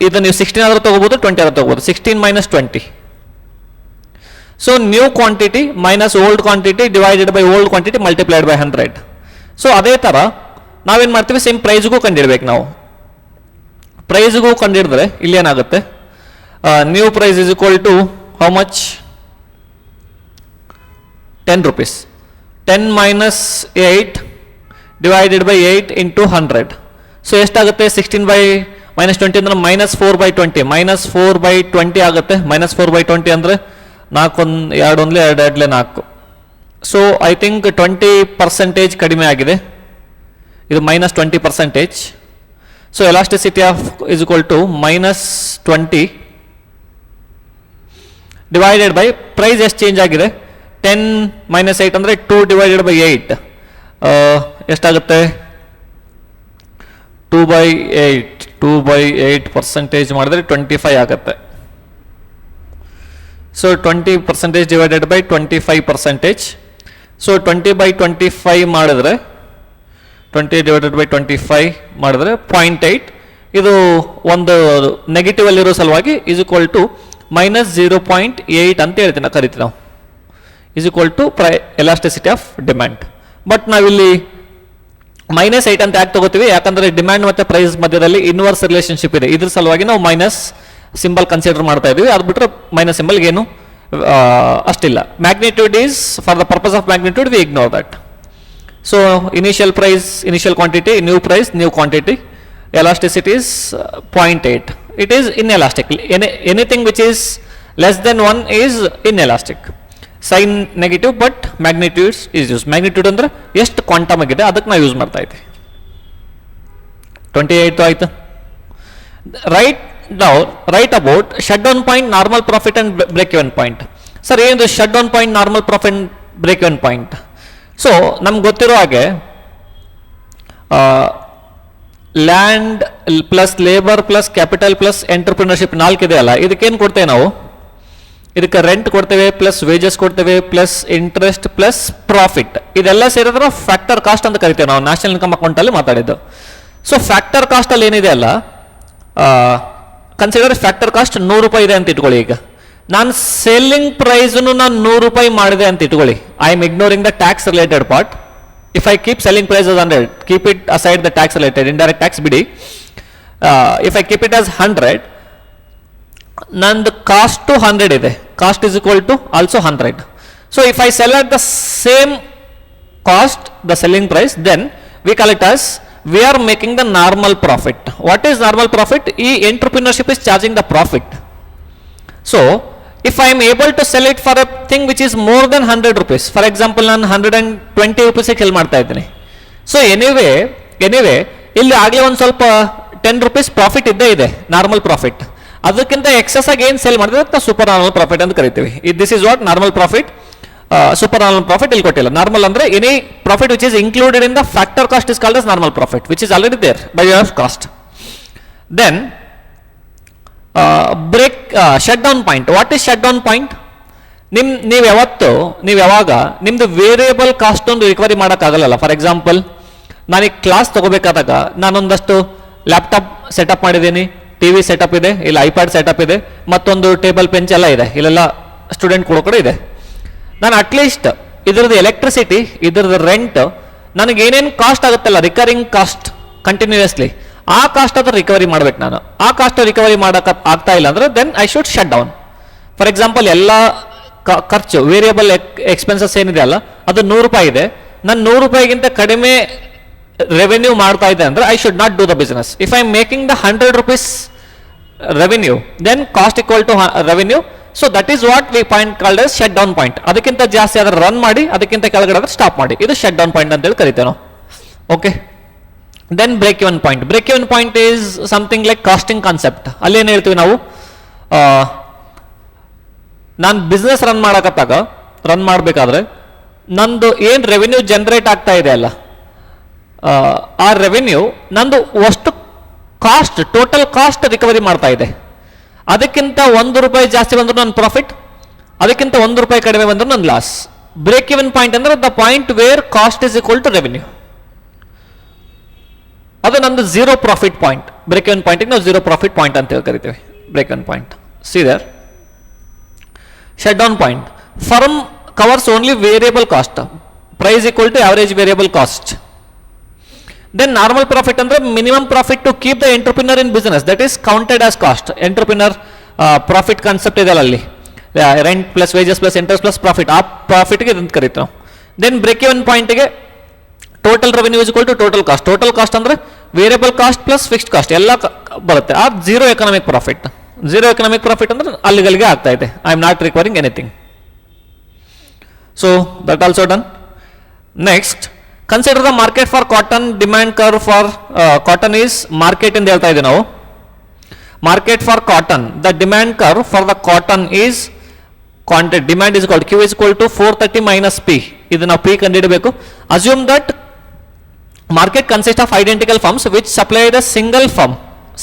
ಇದು ನೀವು 16 ಆದರೂ ತೊಗೋಬೋದು, 20 ಆದರೂ ತೊಗೋಬೋದು. 16 minus 20. So new quantity minus old quantity divided by old quantity multiplied by 100. So ಅದೇ ಥರ ನಾವೇನು ಮಾಡ್ತೀವಿ, ಸೇಮ್ ಪ್ರೈಸ್ಗೂ ಕಂಡುಹಿಡ್ಬೇಕು ನಾವು. ಪ್ರೈಸ್ಗೂ ಕಂಡುಹಿಡಿದ್ರೆ ಇಲ್ಲಿ ಏನಾಗುತ್ತೆ, new price is equal to how much, 10 rupees. 10 minus 8 divided by 8 into 100. So ಎಷ್ಟಾಗುತ್ತೆ, 16 ಬೈ ಮೈನಸ್ 20 ಅಂದರೆ ಮೈನಸ್ 4 ಬೈ 20, ಮೈನಸ್ 4 ಬೈ 20 ಆಗುತ್ತೆ. ಮೈನಸ್ 4 ಬೈ 20 ಅಂದರೆ 4 2 1 2 4. ಸೊ ಐ ಥಿಂಕ್ 20% ಕಡಿಮೆ ಆಗಿದೆ, ಇದು minus 20%. So elasticity of is equal to minus 20 divided by price ಎಷ್ಟು change ಆಗಿದೆ, 10 minus 8 ಅಂದರೆ 2 divided by 8 ಎಷ್ಟಾಗುತ್ತೆ, 2 by 8% ಮಾಡಿದ್ರೆ 25 ಆಗುತ್ತೆ. So 20% divided by 25%. So 20 by 25 ಮಾಡಿದ್ರೆ 20 ಡಿವೈಡೆಡ್ ಬೈ 25 ಮಾಡಿದ್ರೆ 0.8. ಇದು ಒಂದು ನೆಗೆಟಿವ್ ಅಲ್ಲಿರೋ ಸಲುವಾಗಿ ಈಸ್ ಈಕ್ವಲ್ ಟು ಮೈನಸ್ 0.8 ಅಂತ ಹೇಳ್ತೀನಿ, ಕರಿತೀವಿ ನಾವು. Is equal to elasticity of demand. But ನಾವಿಲ್ಲಿ ಮೈನಸ್ 8 ಅಂತ ಯಾಕೆ ತಗೋತೀವಿ, ಯಾಕಂದರೆ ಡಿಮ್ಯಾಂಡ್ ಮತ್ತು ಪ್ರೈಸ್ ಮಧ್ಯದಲ್ಲಿ ಇನ್ವರ್ಸ್ ರಿಲೇಷನ್ಶಿಪ್ ಇದೆ. ಇದ್ರ ಸಲುವಾಗಿ ನಾವು ಮೈನಸ್ ಸಿಂಬಲ್ ಕನ್ಸಿಡರ್ ಮಾಡ್ತಾ ಇದ್ದೀವಿ. ಅದು ಬಿಟ್ಟರೆ ಮೈನಸ್ ಸಿಂಬಲ್ಗೆ ಏನು ಅಷ್ಟಿಲ್ಲ. Magnitude is for the purpose of magnitude we ignore that. So initial price, initial quantity, new price, new quantity. Elasticity is 0.8. It is inelastic. Anything which is less than 1 is inelastic. Sign negative but magnitudes is used. Magnitude ಅಂದ್ರೆ ಎಷ್ಟು quantum ಆಗಿದೆ ಅದಕ್ಕೆ ನಾವು use ಮಾಡ್ತಾ ಇದ್ದೀವಿ. 28 ಆಯಿತು. Write about shutdown point, normal profit and break even point. Sir ಏನು shutdown point, normal profit and break even point? So ನಮ್ಗೆ ಗೊತ್ತಿರೋ ಹಾಗೆ land plus labour plus capital plus entrepreneurship 4 ಇದೆ ಅಲ್ಲ, ಇದಕ್ಕೇನು ಕೊಡ್ತೇವೆ ನಾವು? ಇದಕ್ಕೆ ರೆಂಟ್ ಕೊಡ್ತೇವೆ, ಪ್ಲಸ್ ವೇಜಸ್ ಕೊಡ್ತೇವೆ, ಪ್ಲಸ್ ಇಂಟ್ರೆಸ್ಟ್, ಪ್ಲಸ್ ಪ್ರಾಫಿಟ್. ಇದೆಲ್ಲ ಸೇರಿದ್ರೆ ಫ್ಯಾಕ್ಟರ್ ಕಾಸ್ಟ್ ಅಂತ ಕರಿತೇವೆ ನಾವು, ನ್ಯಾಷನಲ್ ಇನ್ಕಮ್ ಅಕೌಂಟಲ್ಲಿ ಮಾತಾಡಿದ್ದು. ಸೊ ಫ್ಯಾಕ್ಟರ್ ಕಾಸ್ಟಲ್ಲಿ ಏನಿದೆ ಅಲ್ಲ, ಕನ್ಸಿಡರ್ ಫ್ಯಾಕ್ಟರ್ ಕಾಸ್ಟ್ 100 ರೂಪಾಯಿ ಇದೆ ಅಂತ ಇಟ್ಕೊಳ್ಳಿ. ಈಗ ನಾನು ಸೆಲ್ಲಿಂಗ್ ಪ್ರೈಸನ್ನು ನಾನು 100 ರೂಪಾಯಿ ಮಾಡಿದೆ ಅಂತ ಇಟ್ಕೊಳ್ಳಿ. I am ignoring the tax related part. If I keep selling price as 100, keep it aside the tax related, indirect tax ಬಿಡಿ. If I keep it as 100, ನಂದು ಕಾಸ್ಟ್ 100 ಇದೆ, cost is equal to also 100. So if I sell at the same cost, the selling price, then we call it as we are making the normal profit. What is normal profit? Entrepreneurship is charging the profit. So if I am able to sell it for a thing which is more than 100 rupees, for example ನಾನು 120 rupees cell ಮಾಡ್ತಾ ಇದ್ದೀನಿ. So anyway ಇಲ್ಲಿ ಆಗಲೇ ಒಂದು ಸ್ವಲ್ಪ 10 rupees profit ಇದ್ದೇ ಇದೆ, normal profit. ಅದಕ್ಕಿಂತ ಎಕ್ಸಸ್ ಆಗಿ ಏನು ಸೇಲ್ ಮಾಡಿದ್ರೆ ನಾವು ಸೂಪರ್ ನಾರ್ಮಲ್ ಪ್ರಾಫಿಟ್ ಅಂತ ಕರಿತೀವಿ. This is what normal profit. Super normal profit ಇಲ್ಲಿ ಕೊಟ್ಟಿಲ್ಲ. ನಾರ್ಮಲ್ ಅಂದ್ರೆ any profit which is included in the factor cost is called as normal profit, which is already there by way of cost. Then break shut down point. What is shut down point? ನೀವು ಯಾವಾಗ ನಿಮ್ದು variable cost ಒಂದು recovery ಮಾಡೋಕ್ಕಾಗಲ್ಲ. For example ನಾನೀಗ class ತಗೋಬೇಕಾದಾಗ ನಾನೊಂದಷ್ಟು laptop setup ಮಾಡಿದ್ದೀನಿ, TV setup ಇದೆ, ಇಲ್ಲಿ ಐಪ್ಯಾಡ್ ಸೆಟಪ್ ಇದೆ, ಮತ್ತೊಂದು ಟೇಬಲ್ ಬೆಂಚ್ ಎಲ್ಲ ಇದೆ, ಇಲ್ಲೆಲ್ಲ ಸ್ಟೂಡೆಂಟ್ ಕೂಡ ಇದೆ. ನಾನು ಅಟ್ಲೀಸ್ಟ್ ಇದ್ರದ್ದು ಎಲೆಕ್ಟ್ರಿಸಿಟಿ, ಇದ್ರದ್ದು ರೆಂಟ್, ನನಗೆ ಏನೇನು ಕಾಸ್ಟ್ ಆಗುತ್ತಲ್ಲ ರಿಕರಿಂಗ್ ಕಾಸ್ಟ್ ಕಂಟಿನ್ಯೂಸ್ಲಿ, ಆ ಕಾಸ್ಟ್ ಅದು ರಿಕವರಿ ಮಾಡ್ಬೇಕು. ನಾನು ಆ ಕಾಸ್ಟ್ ರಿಕವರಿ ಮಾಡೋಕೆ ಆಗ್ತಾ ಇಲ್ಲ ಅಂದ್ರೆ then I should shut down. For example ಎಲ್ಲ ಖರ್ಚು ವೇರಿಯಬಲ್ ಎಕ್ಸ್ಪೆನ್ಸಸ್ ಏನಿದೆ ಅಲ್ಲ, ಅದು 100 ರೂಪಾಯಿ ಇದೆ, ನಾನು 100 ರೂಪಾಯಿಗಿಂತ ಕಡಿಮೆ ರೆವೆನ್ಯೂ ಮಾಡ್ತಾ ಇದೆ ಅಂದ್ರೆ I should not do the business. If I am making the 100 rupees revenue, then cost equal to revenue. So that is what we point called as shut down point. ಅದಕ್ಕಿಂತ ಜಾಸ್ತಿ ಆದ್ರೆ ರನ್ ಮಾಡಿ, ಅದಕ್ಕಿಂತ ಕೆಳಗಡೆ ಆದ್ರೆ ಸ್ಟಾಪ್ ಮಾಡಿ. ಇದು shut down point ಅಂತೇಳಿ ಕರಿತೇವೆ ನಾವು. Okay, then break even point. Break even point is something like costing concept. ಅಲ್ಲಿ ಏನು ಹೇಳ್ತೀವಿ ನಾವು, ನಾನು ಬಿಸ್ನೆಸ್ ರನ್ ಮಾಡಬೇಕಾದ್ರೆ ನಂದು ಏನು ರೆವೆನ್ಯೂ ಜನರೇಟ್ ಆಗ್ತಾ ಇದೆ ಅಲ್ಲ, ಆ ರೆವೆನ್ಯೂ ನಂದು ಅಷ್ಟು ಕಾಸ್ಟ್, ಟೋಟಲ್ ಕಾಸ್ಟ್ ರಿಕವರಿ ಮಾಡ್ತಾ ಇದೆ. ಅದಕ್ಕಿಂತ 1 ರೂಪಾಯಿ ಜಾಸ್ತಿ ಬಂದರೂ ನನ್ನ ಪ್ರಾಫಿಟ್, ಅದಕ್ಕಿಂತ 1 ರೂಪಾಯಿ ಕಡಿಮೆ ಬಂದರೂ ನನ್ನ ಲಾಸ್. ಬ್ರೇಕ್ ಇವನ್ ಪಾಯಿಂಟ್ ಅಂದ್ರೆ the point where cost is equal to revenue. ಅದು ನಮ್ದು zero profit point. Break even point ನಾವು ಝೀರೋ ಪ್ರಾಫಿಟ್ ಪಾಯಿಂಟ್ ಅಂತ ಕರಿತೀವಿ. Break even point. See there. Shut down point. Firm covers only variable cost, price equal to average variable cost. Then normal profit ಅಂದ್ರೆ minimum profit to keep the entrepreneur in business, that is counted as cost. Entrepreneur profit concept ಇದೆ ಅಲ್ಲಿ, rent plus wages plus interest plus profit, ಆ ಪ್ರಾಫಿಟ್ಗೆ ಇದನ್ನು ಕರಿತೀವಿ ನಾವು. Then break even ಪಾಯಿಂಟ್ಗೆ total revenue is equal to total cost. Total cost ಅಂದ್ರೆ variable cost plus fixed cost ಎಲ್ಲ ಬರುತ್ತೆ. ಆ zero economic profit. Zero economic profit ಅಂದ್ರೆ ಅಲ್ಲಿಗಳಿಗೆ ಆಗ್ತಾ ಇದೆ. I am not requiring anything. So that also done. Next, consider the market for cotton. Demand curve for cotton is market ಎಂದು ಹೇಳ್ತಾ ಇದ್ದೀವಿ ನಾವು. Market for cotton, the demand curve for the cotton is quantity. Demand is Q is equal to 430 minus P. ಇದು ನಾವು P ಕಂಡುಹಿಡಬೇಕು. Assume that market consist of identical firms which supply the single firm.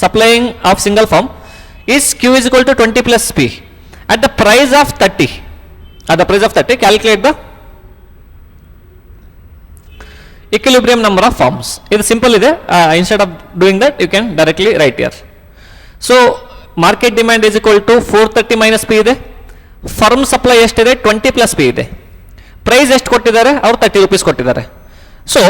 Supplying of single firm is Q is equal to 20 plus P. At the price of 30, calculate the equilibrium number of firms. ಇದು simple ಇದೆ. Instead of doing that you can directly write here. So market demand is equal to 430 minus P ಇದೆ. Firm supply ಎಷ್ಟಿದೆ? 20 plus P ಇದೆ. Price ಎಷ್ಟು ಕೊಟ್ಟಿದ್ದಾರೆ? ಅವ್ರು 30 rupees ಕೊಟ್ಟಿದ್ದಾರೆ. So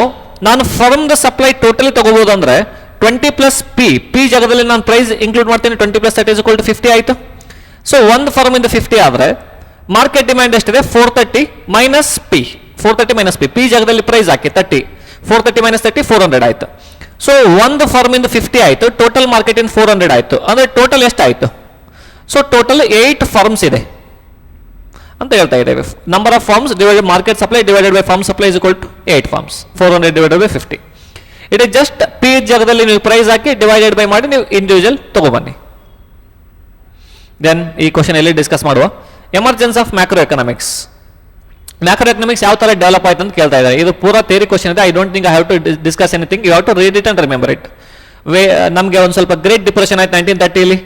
ನಾನು ಫರ್ಮ್ ದ ಸಪ್ಲೈ ಟೋಟಲಿ ತಗೋಬಹುದು ಅಂದ್ರೆ 20 plus P ಜಾಗದಲ್ಲಿ ನಾನು ಪ್ರೈಸ್ ಇನ್ಕ್ಲೂಡ್ ಮಾಡ್ತೀನಿ. 20 plus 30 is equal to 50 ಆಯಿತು. ಸೊ ಒಂದು ಫರ್ಮ್ ಇಂದ 50 ಆದರೆ ಮಾರ್ಕೆಟ್ ಡಿಮ್ಯಾಂಡ್ ಎಷ್ಟಿದೆ? 430 minus P. 430 minus P ಜಾಗದಲ್ಲಿ ಪ್ರೈಸ್ ಹಾಕಿ 30. 430 minus 30 400 ಆಯಿತು. ಸೊ ಒಂದು ಫರ್ಮ್ ಇಂದ 50 ಆಯಿತು, ಟೋಟಲ್ ಮಾರ್ಕೆಟ್ ಇನ್ 400 ಆಯಿತು. ಅಂದರೆ ಟೋಟಲ್ ಎಷ್ಟಾಯಿತು? ಸೊ ಟೋಟಲ್ 8 ಫರ್ಮ್ಸ್ ಇದೆ ಅಂತ ಹೇಳ್ತಾ ಇದ್ದೇವೆ. Number of firms divided market supply divided by firm supply is equal to 8 firms. 400 divided by 50. It is just P ಜಾಗದಲ್ಲಿ ನೀವು ಪ್ರೈಸ್ ಹಾಕಿ ಡಿವೈಡೆಡ್ ಬೈ ಮಾಡಿ ನೀವು ಇಂಡಿವಿಜುವಲ್ ತಗೊಬನ್ನಿ. ದೆನ್ ಈ ಕ್ವಶನ್ ಎಲ್ಲಿ ಡಿಸ್ಕಸ್ ಮಾಡುವ? Emergence of macro economics. Macro economics ಯಾವ ಥರ ಡೆವಲಪ್ ಆಯ್ತು ಅಂತ ಕೇಳ್ತಾ ಇದ್ದಾರೆ. ಇದು ಪೂರಾ ಥಿಯರಿ ಕ್ವಶನ್ ಇದೆ. I don't think I have to discuss anything. You have to read it and remember it. ನಮಗೆ ಒಂದು ಸ್ವಲ್ಪ ಗ್ರೇಟ್ ಡಿಪ್ರೆಷನ್ ಆಯ್ತು 1930.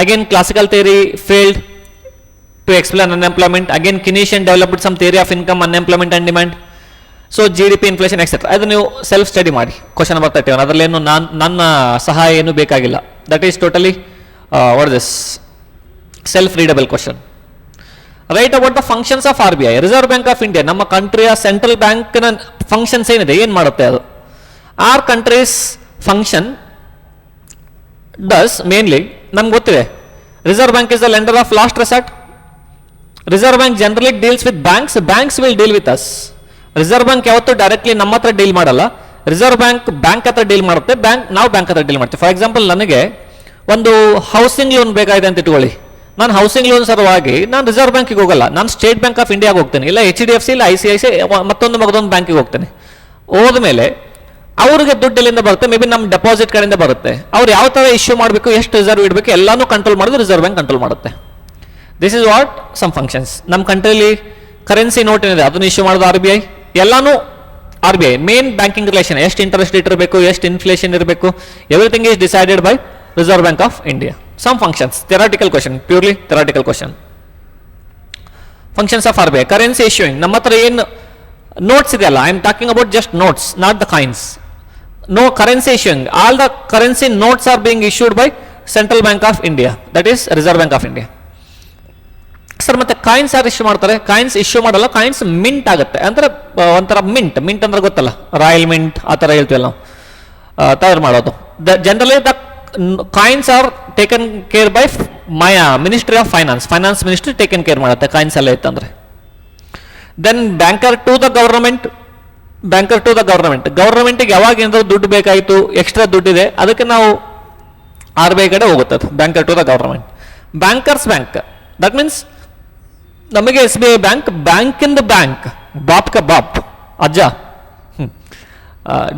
Again classical theory failed to explain unemployment. Again Keynesian developed some theory of income, unemployment and demand. So GDP, inflation etcetera. ಅದು ನೀವು self study ಮಾಡಿ. Question number 31 ಅದರಲ್ಲೇನು ನನ್ನ ಸಹಾಯ ಏನೂ ಬೇಕಾಗಿಲ್ಲ. That is totally what this self readable question. Write about the functions of RBI, reserve bank of India. ನಮ್ಮ ಕಂಟ್ರಿಯ ಸೆಂಟ್ರಲ್ ಬ್ಯಾಂಕ್ನ ಫಂಕ್ಷನ್ಸ್ ಏನಿದೆ, ಏನು ಮಾಡುತ್ತೆ ಅದು? Our countries function does mainly ನಮ್ಗೆ ಗೊತ್ತಿದೆ. Reserve bank is the lender of last resort. Reserve bank generally deals with banks, banks will deal with us. Reserve bank ಯಾವತ್ತೂ ಡೈರೆಕ್ಟ್ಲಿ ನಮ್ಮ ಹತ್ರ ಡೀಲ್ ಮಾಡಲ್ಲ. ರಿಸರ್ವ್ ಬ್ಯಾಂಕ್ ಹತ್ರ ಡೀಲ್ ಮಾಡುತ್ತೆ, ನಾವು bank ಹತ್ರ ಡೀಲ್ ಮಾಡ್ತೀವಿ. ಫಾರ್ ಎಕ್ಸಾಂಪಲ್, ನನಗೆ ಒಂದು ಹೌಸಿಂಗ್ ಲೋನ್ ಬೇಕಾಗಿದೆ ಅಂತ ಇಟ್ಕೊಳ್ಳಿ. ನಾನು ಹೌಸಿಂಗ್ ಲೋನ್ ಸಲುವಾಗಿ ನಾನು ರಿಸರ್ವ್ ಬ್ಯಾಂಕಿಗೆ ಹೋಗಲ್ಲ, ನಾನು ಸ್ಟೇಟ್ ಬ್ಯಾಂಕ್ ಆಫ್ ಇಂಡಿಯಾಗೆ ಹೋಗ್ತೇನೆ, ಇಲ್ಲ HDFC, ಇಲ್ಲ ICICI, ಮತ್ತೊಂದು ಬ್ಯಾಂಕಿಗೆ ಹೋಗ್ತೇನೆ. ಹೋದ್ಮೇಲೆ ಅವ್ರಿಗೆ ದುಡ್ಡು ಎಲ್ಲಿಂದ ಬರುತ್ತೆ? ಮೇ ಬಿ ನಮ್ಮ ಡೆಪಾಸಿಟ್ ಕಡೆಯಿಂದ ಬರುತ್ತೆ. ಅವ್ರು ಯಾವ ಥರ ಇಶ್ಯೂ ಮಾಡಬೇಕು, ಎಷ್ಟು ರಿಸರ್ವ್ ಇಡಬೇಕು, ಎಲ್ಲಾನು ಕಂಟ್ರೋಲ್ ಮಾಡೋದು ರಿಸರ್ವ್ ಬ್ಯಾಂಕ್ ಕಂಟ್ರೋಲ್ ಮಾಡುತ್ತೆ. This is what some functions. ನಮ್ಮ ಕಂಟ್ರಿಲಿ ಕರೆನ್ಸಿ ನೋಟ್ ಏನಿದೆ ಅದನ್ನು ಇಶ್ಯೂ ಮಾಡೋದು RBI. ಎಲ್ಲಾನು RBI. ಮೇನ್ ಬ್ಯಾಂಕಿಂಗ್ ರಿಲೇಷನ್, ಎಷ್ಟು ಇಂಟ್ರೆಸ್ಟ್ ರೇಟ್ ಇರಬೇಕು, ಎಷ್ಟು ಇನ್ಫ್ಲೇಷನ್ ಇರಬೇಕು, everything is decided by reserve bank of India. Some functions, theoretical question, purely theoretical question. Functions of RBI, currency issuing. ನಮ್ಮ ಹತ್ರ ಏನು ನೋಟ್ಸ್ ಇದೆಯಲ್ಲ, I am talking about just notes, not the coins. No currency issuing, all the currency notes are being issued by central bank of India, that is reserve bank of India. Sir ಮತ್ತೆ coins ಯಾರು issue ಮಾಡ್ತಾರೆ? Coins issue ಮಾಡಲ್ಲ, coins mint ಆಗುತ್ತೆ. ಅಂದ್ರೆ ಒಂಥರ mint ಅಂದ್ರೆ ಗೊತ್ತಲ್ಲ, royal mint ಆ ಥರ ಹೇಳ್ತೀವಲ್ಲ ನಾವು, ತಯಾರು ಮಾಡೋದು. Generally the coins are taken care by ministry of finance ministry taken care ಮಾಡುತ್ತೆ ಕಾಯಿನ್ಸ್ ಎಲ್ಲ ಇತ್ತಂದ್ರೆ. Then banker to the government. ಗವರ್ನಮೆಂಟಿಗೆ ಯಾವಾಗ ಏನಾದ್ರು ದುಡ್ಡು ಬೇಕಾಯಿತು, ಎಕ್ಸ್ಟ್ರಾ ದುಡ್ಡಿದೆ, ಅದಕ್ಕೆ ನಾವು RBI ಕಡೆ ಹೋಗುತ್ತೆ. Banker to the government. Bankers bank, that means ನಮಗೆ SBI bank in the bank, ಬಾಪ್ ಕ ಬಾಪ್ ಅಜ್ಜ.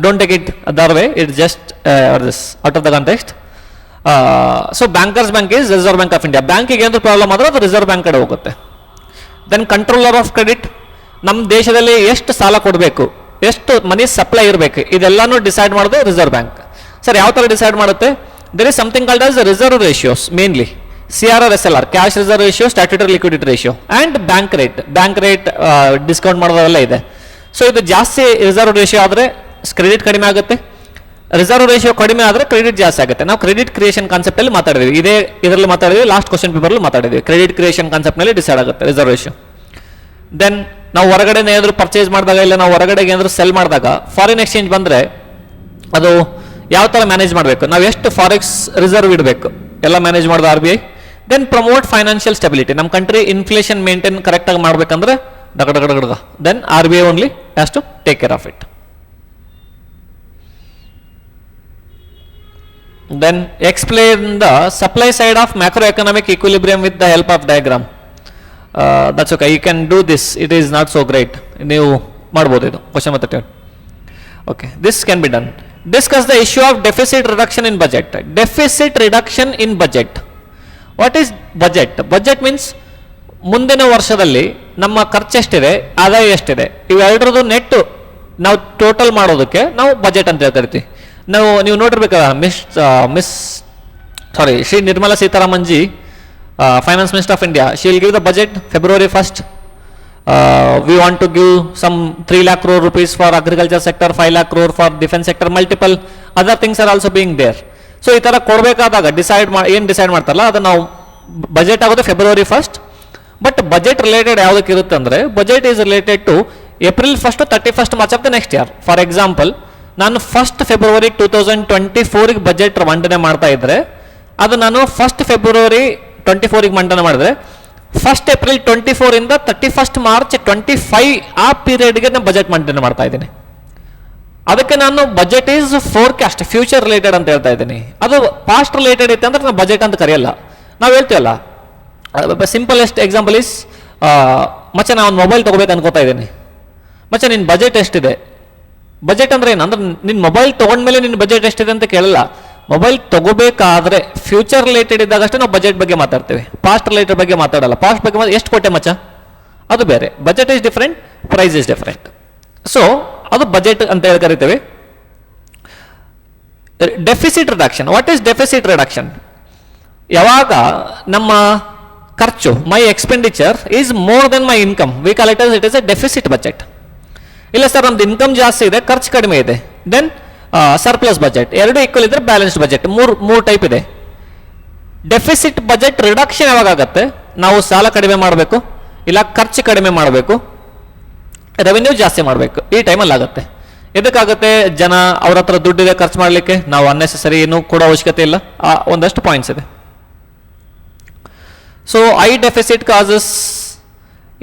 Don't take it other way, it just this out of the context. So bankers bank is reserve bank of India. ಬ್ಯಾಂಕಿಗೆ ಏನಾದ್ರು problem ಆದ್ರೆ ಅದು reserve bank ಕಡೆ ಹೋಗುತ್ತೆ. Then controller of credit. ನಮ್ಮ ದೇಶದಲ್ಲಿ ಎಷ್ಟು ಸಾಲ ಕೊಡಬೇಕು, ಎಷ್ಟು ಮನಿ ಸಪ್ಲೈ ಇರಬೇಕು, ಇದೆಲ್ಲಾನು ಡಿಸೈಡ್ ಮಾಡೋದು ರಿಸರ್ವ್ ಬ್ಯಾಂಕ್. ಸರ್ ಯಾವ ಥರ ಡಿಸೈಡ್ ಮಾಡುತ್ತೆ? There is something called as reserve ratios, mainly CRR, SLR, cash reserve ratio, statutory liquidity ratio, and bank rate discount ಮಾಡೋದೆಲ್ಲ ಇದೆ. ಸೊ ಇದು ಜಾಸ್ತಿ ರಿಸರ್ವ್ ರೇಷಿಯೋ ಆದರೆ ಕ್ರೆಡಿಟ್ ಕಡಿಮೆ ಆಗುತ್ತೆ, ರಿಸರ್ವ್ ರೇಷಿಯೋ ಕಡಿಮೆ ಆದರೆ ಕ್ರೆಡಿಟ್ ಜಾಸ್ತಿ ಆಗುತ್ತೆ. ನಾವು ಕ್ರೆಡಿಟ್ ಕ್ರಿಯೇಷನ್ ಕಾನ್ಸೆಪ್ಟಲ್ಲಿ ಮಾತಾಡಿದ್ವಿ, ಇದರಲ್ಲಿ ಮಾತಾಡಿದ್ವಿ, ಲಾಸ್ಟ್ ಕ್ವಶನ್ ಪೇಪರಲ್ಲಿ ಮಾತಾಡಿದ್ವಿ. ಕ್ರೆಡಿಟ್ ಕ್ರಿಯೇಷನ್ ಕಾನ್ಸೆಪ್ಟ್ನಲ್ಲಿ ಡಿಸೈಡ್ ಆಗುತ್ತೆ ರಿಸರ್ವ್ ರೇಷಿಯೋ. ದೆನ್ ನಾವು ಹೊರಗಡೆ ಏನಾದರೂ ಪರ್ಚೇಸ್ ಮಾಡಿದಾಗ, ಇಲ್ಲ ನಾವು ಹೊರಗಡೆಗೆ ಏನಾದರೂ ಸೆಲ್ ಮಾಡಿದಾಗ ಫಾರಿನ್ ಎಕ್ಸ್ಚೇಂಜ್ ಬಂದರೆ ಅದು ಯಾವ ಥರ ಮ್ಯಾನೇಜ್ ಮಾಡಬೇಕು, ನಾವು ಎಷ್ಟು ಫಾರೆಕ್ಸ್ ರಿಸರ್ವ್ ಇಡಬೇಕು, ಎಲ್ಲ ಮ್ಯಾನೇಜ್ ಮಾಡೋದು RBI. Then promote financial stability. ನಮ್ಮ ಕಂಟ್ರಿ ಇನ್ಫ್ಲೇಷನ್ ಮೇಂಟೈನ್ ಕರೆಕ್ಟಾಗಿ ಮಾಡಬೇಕಂದ್ರೆ ಡಗಡಗಡಗಡ, then RBI only has to take care of it. Then explain the supply side of macroeconomic equilibrium with the help of diagram. That's okay, you can do this, it is not so great. ನೀವು ಮಾಡ್ಬೋದು ಇದು question ಮತ್ತೆ. Okay, this can be done. Discuss the issue of deficit reduction in budget. Deficit reduction in budget. What is budget? Budget means ಮುಂದಿನ ವರ್ಷದಲ್ಲಿ ನಮ್ಮ ಖರ್ಚು ಎಷ್ಟಿದೆ, ಆದಾಯ ಎಷ್ಟಿದೆ, ಇವೆರಡರದ್ದು ನೆಟ್ ನಾವು ಟೋಟಲ್ ಮಾಡೋದಕ್ಕೆ ನಾವು ಬಜೆಟ್ ಅಂತ ಹೇಳ್ತಿರ್ತೀವಿ. ನೀವು ನೋಡಿರ್ಬೇಕಲ್ಲ, Shri Nirmala Sitharaman ji, finance minister of India, she will give the budget February 1st. We want to give some 3 lakh crore rupees for agriculture sector, 5 lakh crore for defense sector, multiple other things are also being there. So ಈ ಥರ ಕೊಡಬೇಕಾದಾಗ ಏನು decide ಮಾಡ್ತಾರಲ್ಲ ಅದು ನಾವು budget ಆಗೋದು February 1st. But budget related ಯಾವುದಕ್ಕೆ ಇರುತ್ತೆ ಅಂದರೆ, budget is related to April 1st to 31st March of the next year. For example, ನಾನು 1st February 2024 ಬಜೆಟ್ ಮಂಡನೆ ಮಾಡ್ತಾ ಇದ್ರೆ, ಅದು ನಾನು 1st February 2024 ಮಂಡನೆ ಮಾಡಿದ್ರೆ 1st April 2024 ಇಂದ 31st March 2025 ಆ ಪೀರಿಯಡ್ಗೆ ನಾನು ಬಜೆಟ್ ಮಂಡನೆ ಮಾಡ್ತಾ ಇದ್ದೀನಿ. ಅದಕ್ಕೆ ನಾನು budget is forecast, future related ಅಂತ ಹೇಳ್ತಾ ಇದ್ದೀನಿ. ಅದು ಪಾಸ್ಟ್ ರಿಲೇಟೆಡ್ ಇತ್ತು ಅಂದ್ರೆ ನಾವು ಬಜೆಟ್ ಅಂತ ಕರೆಯಲ್ಲ. ನಾವು ಹೇಳ್ತೀವಲ್ಲ, ಸಿಂಪಲೆಸ್ಟ್ ಎಕ್ಸಾಂಪಲ್ ಈಸ್, ಮಚ್ಚ ನಾನು ಒಂದು ಮೊಬೈಲ್ ತೊಗೋಬೇಕು ಅನ್ಕೋತಾ ಇದ್ದೀನಿ, ಮಚ್ಚ ನಿನ್ನ ಬಜೆಟ್ ಎಷ್ಟಿದೆ? ಬಜೆಟ್ ಅಂದ್ರೆ ಏನು ಅಂದ್ರೆ, ನಿನ್ನ ಮೊಬೈಲ್ ತೊಗೊಂಡ್ಮೇಲೆ ನಿನ್ನ ಬಜೆಟ್ ಎಷ್ಟಿದೆ ಅಂತ ಕೇಳಲ್ಲ. ಮೊಬೈಲ್ ತೊಗೋಬೇಕಾದ್ರೆ ಫ್ಯೂಚರ್ ರಿಲೇಟೆಡ್ ಇದ್ದಾಗಷ್ಟೇ ನಾವು ಬಜೆಟ್ ಬಗ್ಗೆ ಮಾತಾಡ್ತೀವಿ, ಪಾಸ್ಟ್ ರಿಲೇಟೆಡ್ ಬಗ್ಗೆ ಮಾತಾಡಲ್ಲ. ಪಾಸ್ಟ್ ಬಗ್ಗೆ ಎಷ್ಟು ಕೊಟ್ಟೆ ಮಚ್ಚ, ಅದು ಬೇರೆ. Budget is different, price is different. So ಅದು ಬಜೆಟ್ ಅಂತ ಹೇಳಿ ಕರಿತೇವೆ. Deficit reduction. What is deficit reduction? ಯಾವಾಗ ನಮ್ಮ ಖರ್ಚು, my expenditure is more then my income, we call it is a deficit budget. ಇಲ್ಲ ಸರ್ ನಮ್ದು ಇನ್ಕಮ್ ಜಾಸ್ತಿ ಇದೆ, ಖರ್ಚು ಕಡಿಮೆ ಇದೆ, ದೆನ್ ಸರ್ಪ್ಲಸ್ ಬಜೆಟ್. ಎರಡು ಈಕ್ವಲ್ ಇದ್ರೆ ಬ್ಯಾಲೆನ್ಸ್ಡ್ ಬಜೆಟ್. ಮೂರು ಟೈಪ್ ಇದೆ. ಡೆಫಿಸಿಟ್ ಬಜೆಟ್ ರಿಡಕ್ಷನ್ ಯಾವಾಗ ಆಗುತ್ತೆ? ನಾವು ಸಾಲ ಕಡಿಮೆ ಮಾಡಬೇಕು, ಇಲ್ಲ ಖರ್ಚು ಕಡಿಮೆ ಮಾಡಬೇಕು, ರೆವೆನ್ಯೂ ಜಾಸ್ತಿ ಮಾಡಬೇಕು, ಈ ಟೈಮಲ್ಲಿ ಆಗುತ್ತೆ. ಎದಕ್ಕಾಗುತ್ತೆ? ಜನ ಅವ್ರ ಹತ್ರ ದುಡ್ಡಿದೆ ಖರ್ಚು ಮಾಡಲಿಕ್ಕೆ, ನಾವು ಅನ್ನೆಸೆಸರಿ ಏನು ಕೊಡೋ ಅವಶ್ಯಕತೆ ಇಲ್ಲ. ಒಂದಷ್ಟು ಪಾಯಿಂಟ್ಸ್ ಇದೆ. So I deficit causes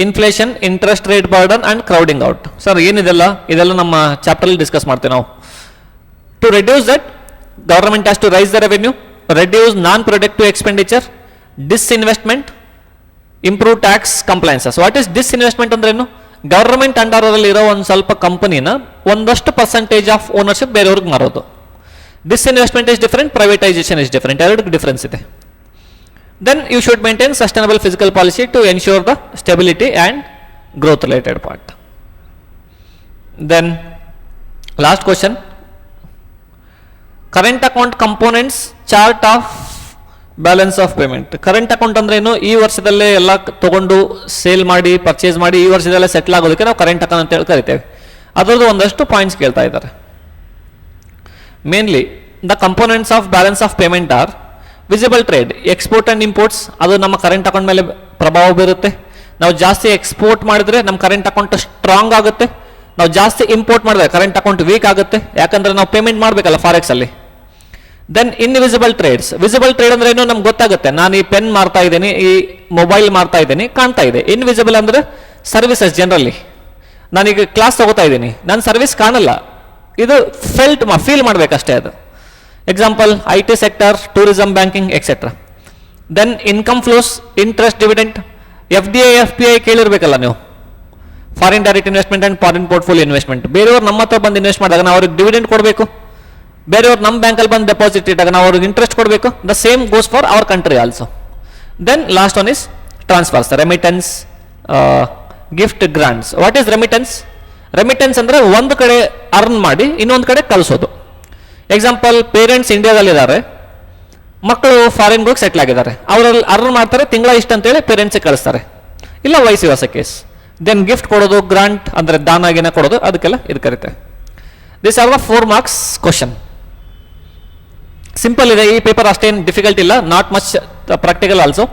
inflation, interest rate burden and crowding out. Sir ಏನಿದೆಲ್ಲ? ಇದೆಲ್ಲ ನಮ್ಮ ಚಾಪ್ಟರ್ಲ್ಲಿ ಡಿಸ್ಕಸ್ ಮಾಡ್ತೀವಿ ನಾವು. To reduce that, government has to raise the revenue, reduce non productive expenditure, disinvestment, improve tax compliances. What is disinvestment ಅಂದ್ರೇನು? Government ಅಂಡರಲ್ಲಿ ಇರೋ ಒಂದು ಸ್ವಲ್ಪ ಕಂಪನಿನ ಒಂದಷ್ಟು ಪರ್ಸೆಂಟೇಜ್ ಆಫ್ ಓನರ್ಶಿಪ್ ಬೇರೆಯವ್ರಿಗೆ ಮಾರೋದು. Disinvestment is different, privatisation is different, ಎರಡು ಡಿಫರೆನ್ಸ್ ಇದೆ. Then you should maintain sustainable fiscal policy to ensure the stability and growth related part. Then last question, current account components chart of balance of payment. Current account ಅಂದ್ರೆ ಏನು? ಈ ವರ್ಷದಲ್ಲೇ ಎಲ್ಲ ತಗೊಂಡು sale ಮಾಡಿ purchase ಮಾಡಿ ಈ ವರ್ಷದಲ್ಲೇ settle ಆಗೋದಕ್ಕೆ ನಾವು ಕರೆಂಟ್ ಅಕೌಂಟ್ ಅಂತ ಹೇಳಿ ಕರಿತೇವೆ. ಅದರದ್ದು ಒಂದಷ್ಟು ಪಾಯಿಂಟ್ಸ್ ಕೇಳ್ತಾ ಇದ್ದಾರೆ. Mainly the components of balance of payment R visible trade, export and imports. ಅದು ನಮ್ಮ ಕರೆಂಟ್ ಅಕೌಂಟ್ ಮೇಲೆ ಪ್ರಭಾವ ಬೀರುತ್ತೆ. ನಾವು ಜಾಸ್ತಿ ಎಕ್ಸ್ಪೋರ್ಟ್ ಮಾಡಿದ್ರೆ ನಮ್ಮ ಕರೆಂಟ್ ಅಕೌಂಟ್ ಸ್ಟ್ರಾಂಗ್ ಆಗುತ್ತೆ. ನಾವು ಜಾಸ್ತಿ ಇಂಪೋರ್ಟ್ ಮಾಡಿದ್ರೆ ಕರೆಂಟ್ ಅಕೌಂಟ್ ವೀಕ್ ಆಗುತ್ತೆ, ಯಾಕಂದ್ರೆ ನಾವು ಪೇಮೆಂಟ್ ಮಾಡಬೇಕಲ್ಲ ಫಾರೆಕ್ಸ್ ಅಲ್ಲಿ. Then invisible trades. Visible trade ಅಂದ್ರೆ ಏನು? ನಮ್ಗೆ ಗೊತ್ತಾಗುತ್ತೆ. ನಾನು ಈ ಪೆನ್ ಮಾರ್ತಾ ಇದ್ದೀನಿ, ಈ ಮೊಬೈಲ್ ಮಾರ್ತಾ ಇದ್ದೀನಿ, ಕಾಣ್ತಾ ಇದೆ. ಇನ್ವಿಸಿಬಲ್ ಅಂದ್ರೆ ಸರ್ವಿಸಸ್. ಜನರಲಿ ನಾನೀಗ ಕ್ಲಾಸ್ ತಗೋತಾ ಇದ್ದೀನಿ, ನನ್ನ ಸರ್ವಿಸ್ ಕಾಣಲ್ಲ, ಇದು ಫೀಲ್ ಮಾಡಬೇಕಷ್ಟೇ. ಅದು example I T sector, tourism, banking etcetera. Then income flows, interest, dividend. FDI FPI ಕೇಳಿರ್ಬೇಕಲ್ಲ ನೀವು, foreign direct investment and foreign portfolio investment. ಬೇರೆಯವ್ರು ನಮ್ಮ ಹತ್ರ ಬಂದು ಇನ್ವೆಸ್ಟ್ ಮಾಡಿದಾಗ ನಾವು ಅವ್ರಿಗೆ ಡಿವಿಡೆಂಟ್ ಕೊಡಬೇಕು, ಬೇರೆಯವ್ರು ನಮ್ಮ ಬ್ಯಾಂಕಲ್ಲಿ ಬಂದು ಡೆಪಾಸಿಟ್ ಇಟ್ಟಾಗ ನಾವು ಅವ್ರಿಗೆ ಇಂಟ್ರೆಸ್ಟ್ ಕೊಡಬೇಕು. The same goes for our country also. Then last one is transfers, remittance, gift, grants. What is remittance? Remittance ಅಂದರೆ ಒಂದು ಕಡೆ ಅರ್ನ್ ಮಾಡಿ ಇನ್ನೊಂದು ಕಡೆ ಕಳಿಸೋದು. ಎಕ್ಸಾಂಪಲ್, ಪೇರೆಂಟ್ಸ್ ಇಂಡಿಯಾದಲ್ಲಿದ್ದಾರೆ, ಮಕ್ಕಳು ಫಾರಿನ್ಗೆ ಹೋಗಿ ಸೆಟ್ಲ್ ಆಗಿದ್ದಾರೆ, ಅವರಲ್ಲಿ ಅರ್ನ್ ಮಾಡ್ತಾರೆ, ತಿಂಗಳ ಇಷ್ಟ ಅಂತೇಳಿ ಪೇರೆಂಟ್ಸಿಗೆ ಕಳಿಸ್ತಾರೆ, ಇಲ್ಲ vice versa case. Then gift ಕೊಡೋದು, ಗ್ರಾಂಟ್ ಅಂದರೆ ದಾನಾಗಿನ ಕೊಡೋದು, ಅದಕ್ಕೆಲ್ಲ ಇದು ಕರೀತಾರೆ. This are the 4 marks question. Simple ಇದೆ ಈ ಪೇಪರ್, ಅಷ್ಟೇನು ಡಿಫಿಕಲ್ಟ್ ಇಲ್ಲ. Not much practical also.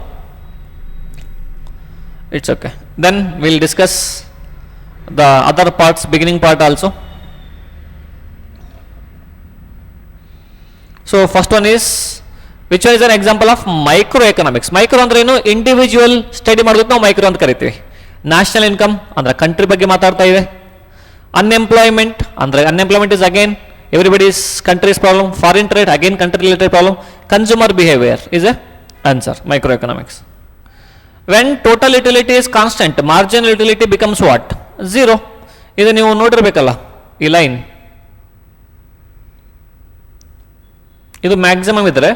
It's okay. Then will discuss the other parts, beginning part also. So first one is which is an example of micro economics. Micro ಅಂದ್ರೆ ಏನು? Individual study ಮಾಡೋದಕ್ಕೆ ನಾವು micro ಅಂತ ಕರಿತೀವಿ. National income ಅಂದ್ರೆ country ಬಗ್ಗೆ ಮಾತಾಡ್ತಾ ಇದೆ. ಅನ್ಎಂಪ್ಲಾಯ್ಮೆಂಟ್ ಅಂದ್ರೆ unemployment is again everybody's countries problem. Foreign trade again country related problem. Consumer behaviour is A answer, micro economics. When total utility is constant, marginal utility becomes what? 0. ಇದು ನೀವು ನೋಡಿರ್ಬೇಕಲ್ಲ ಈ line. ಇದು maximum ಇದ್ರೆ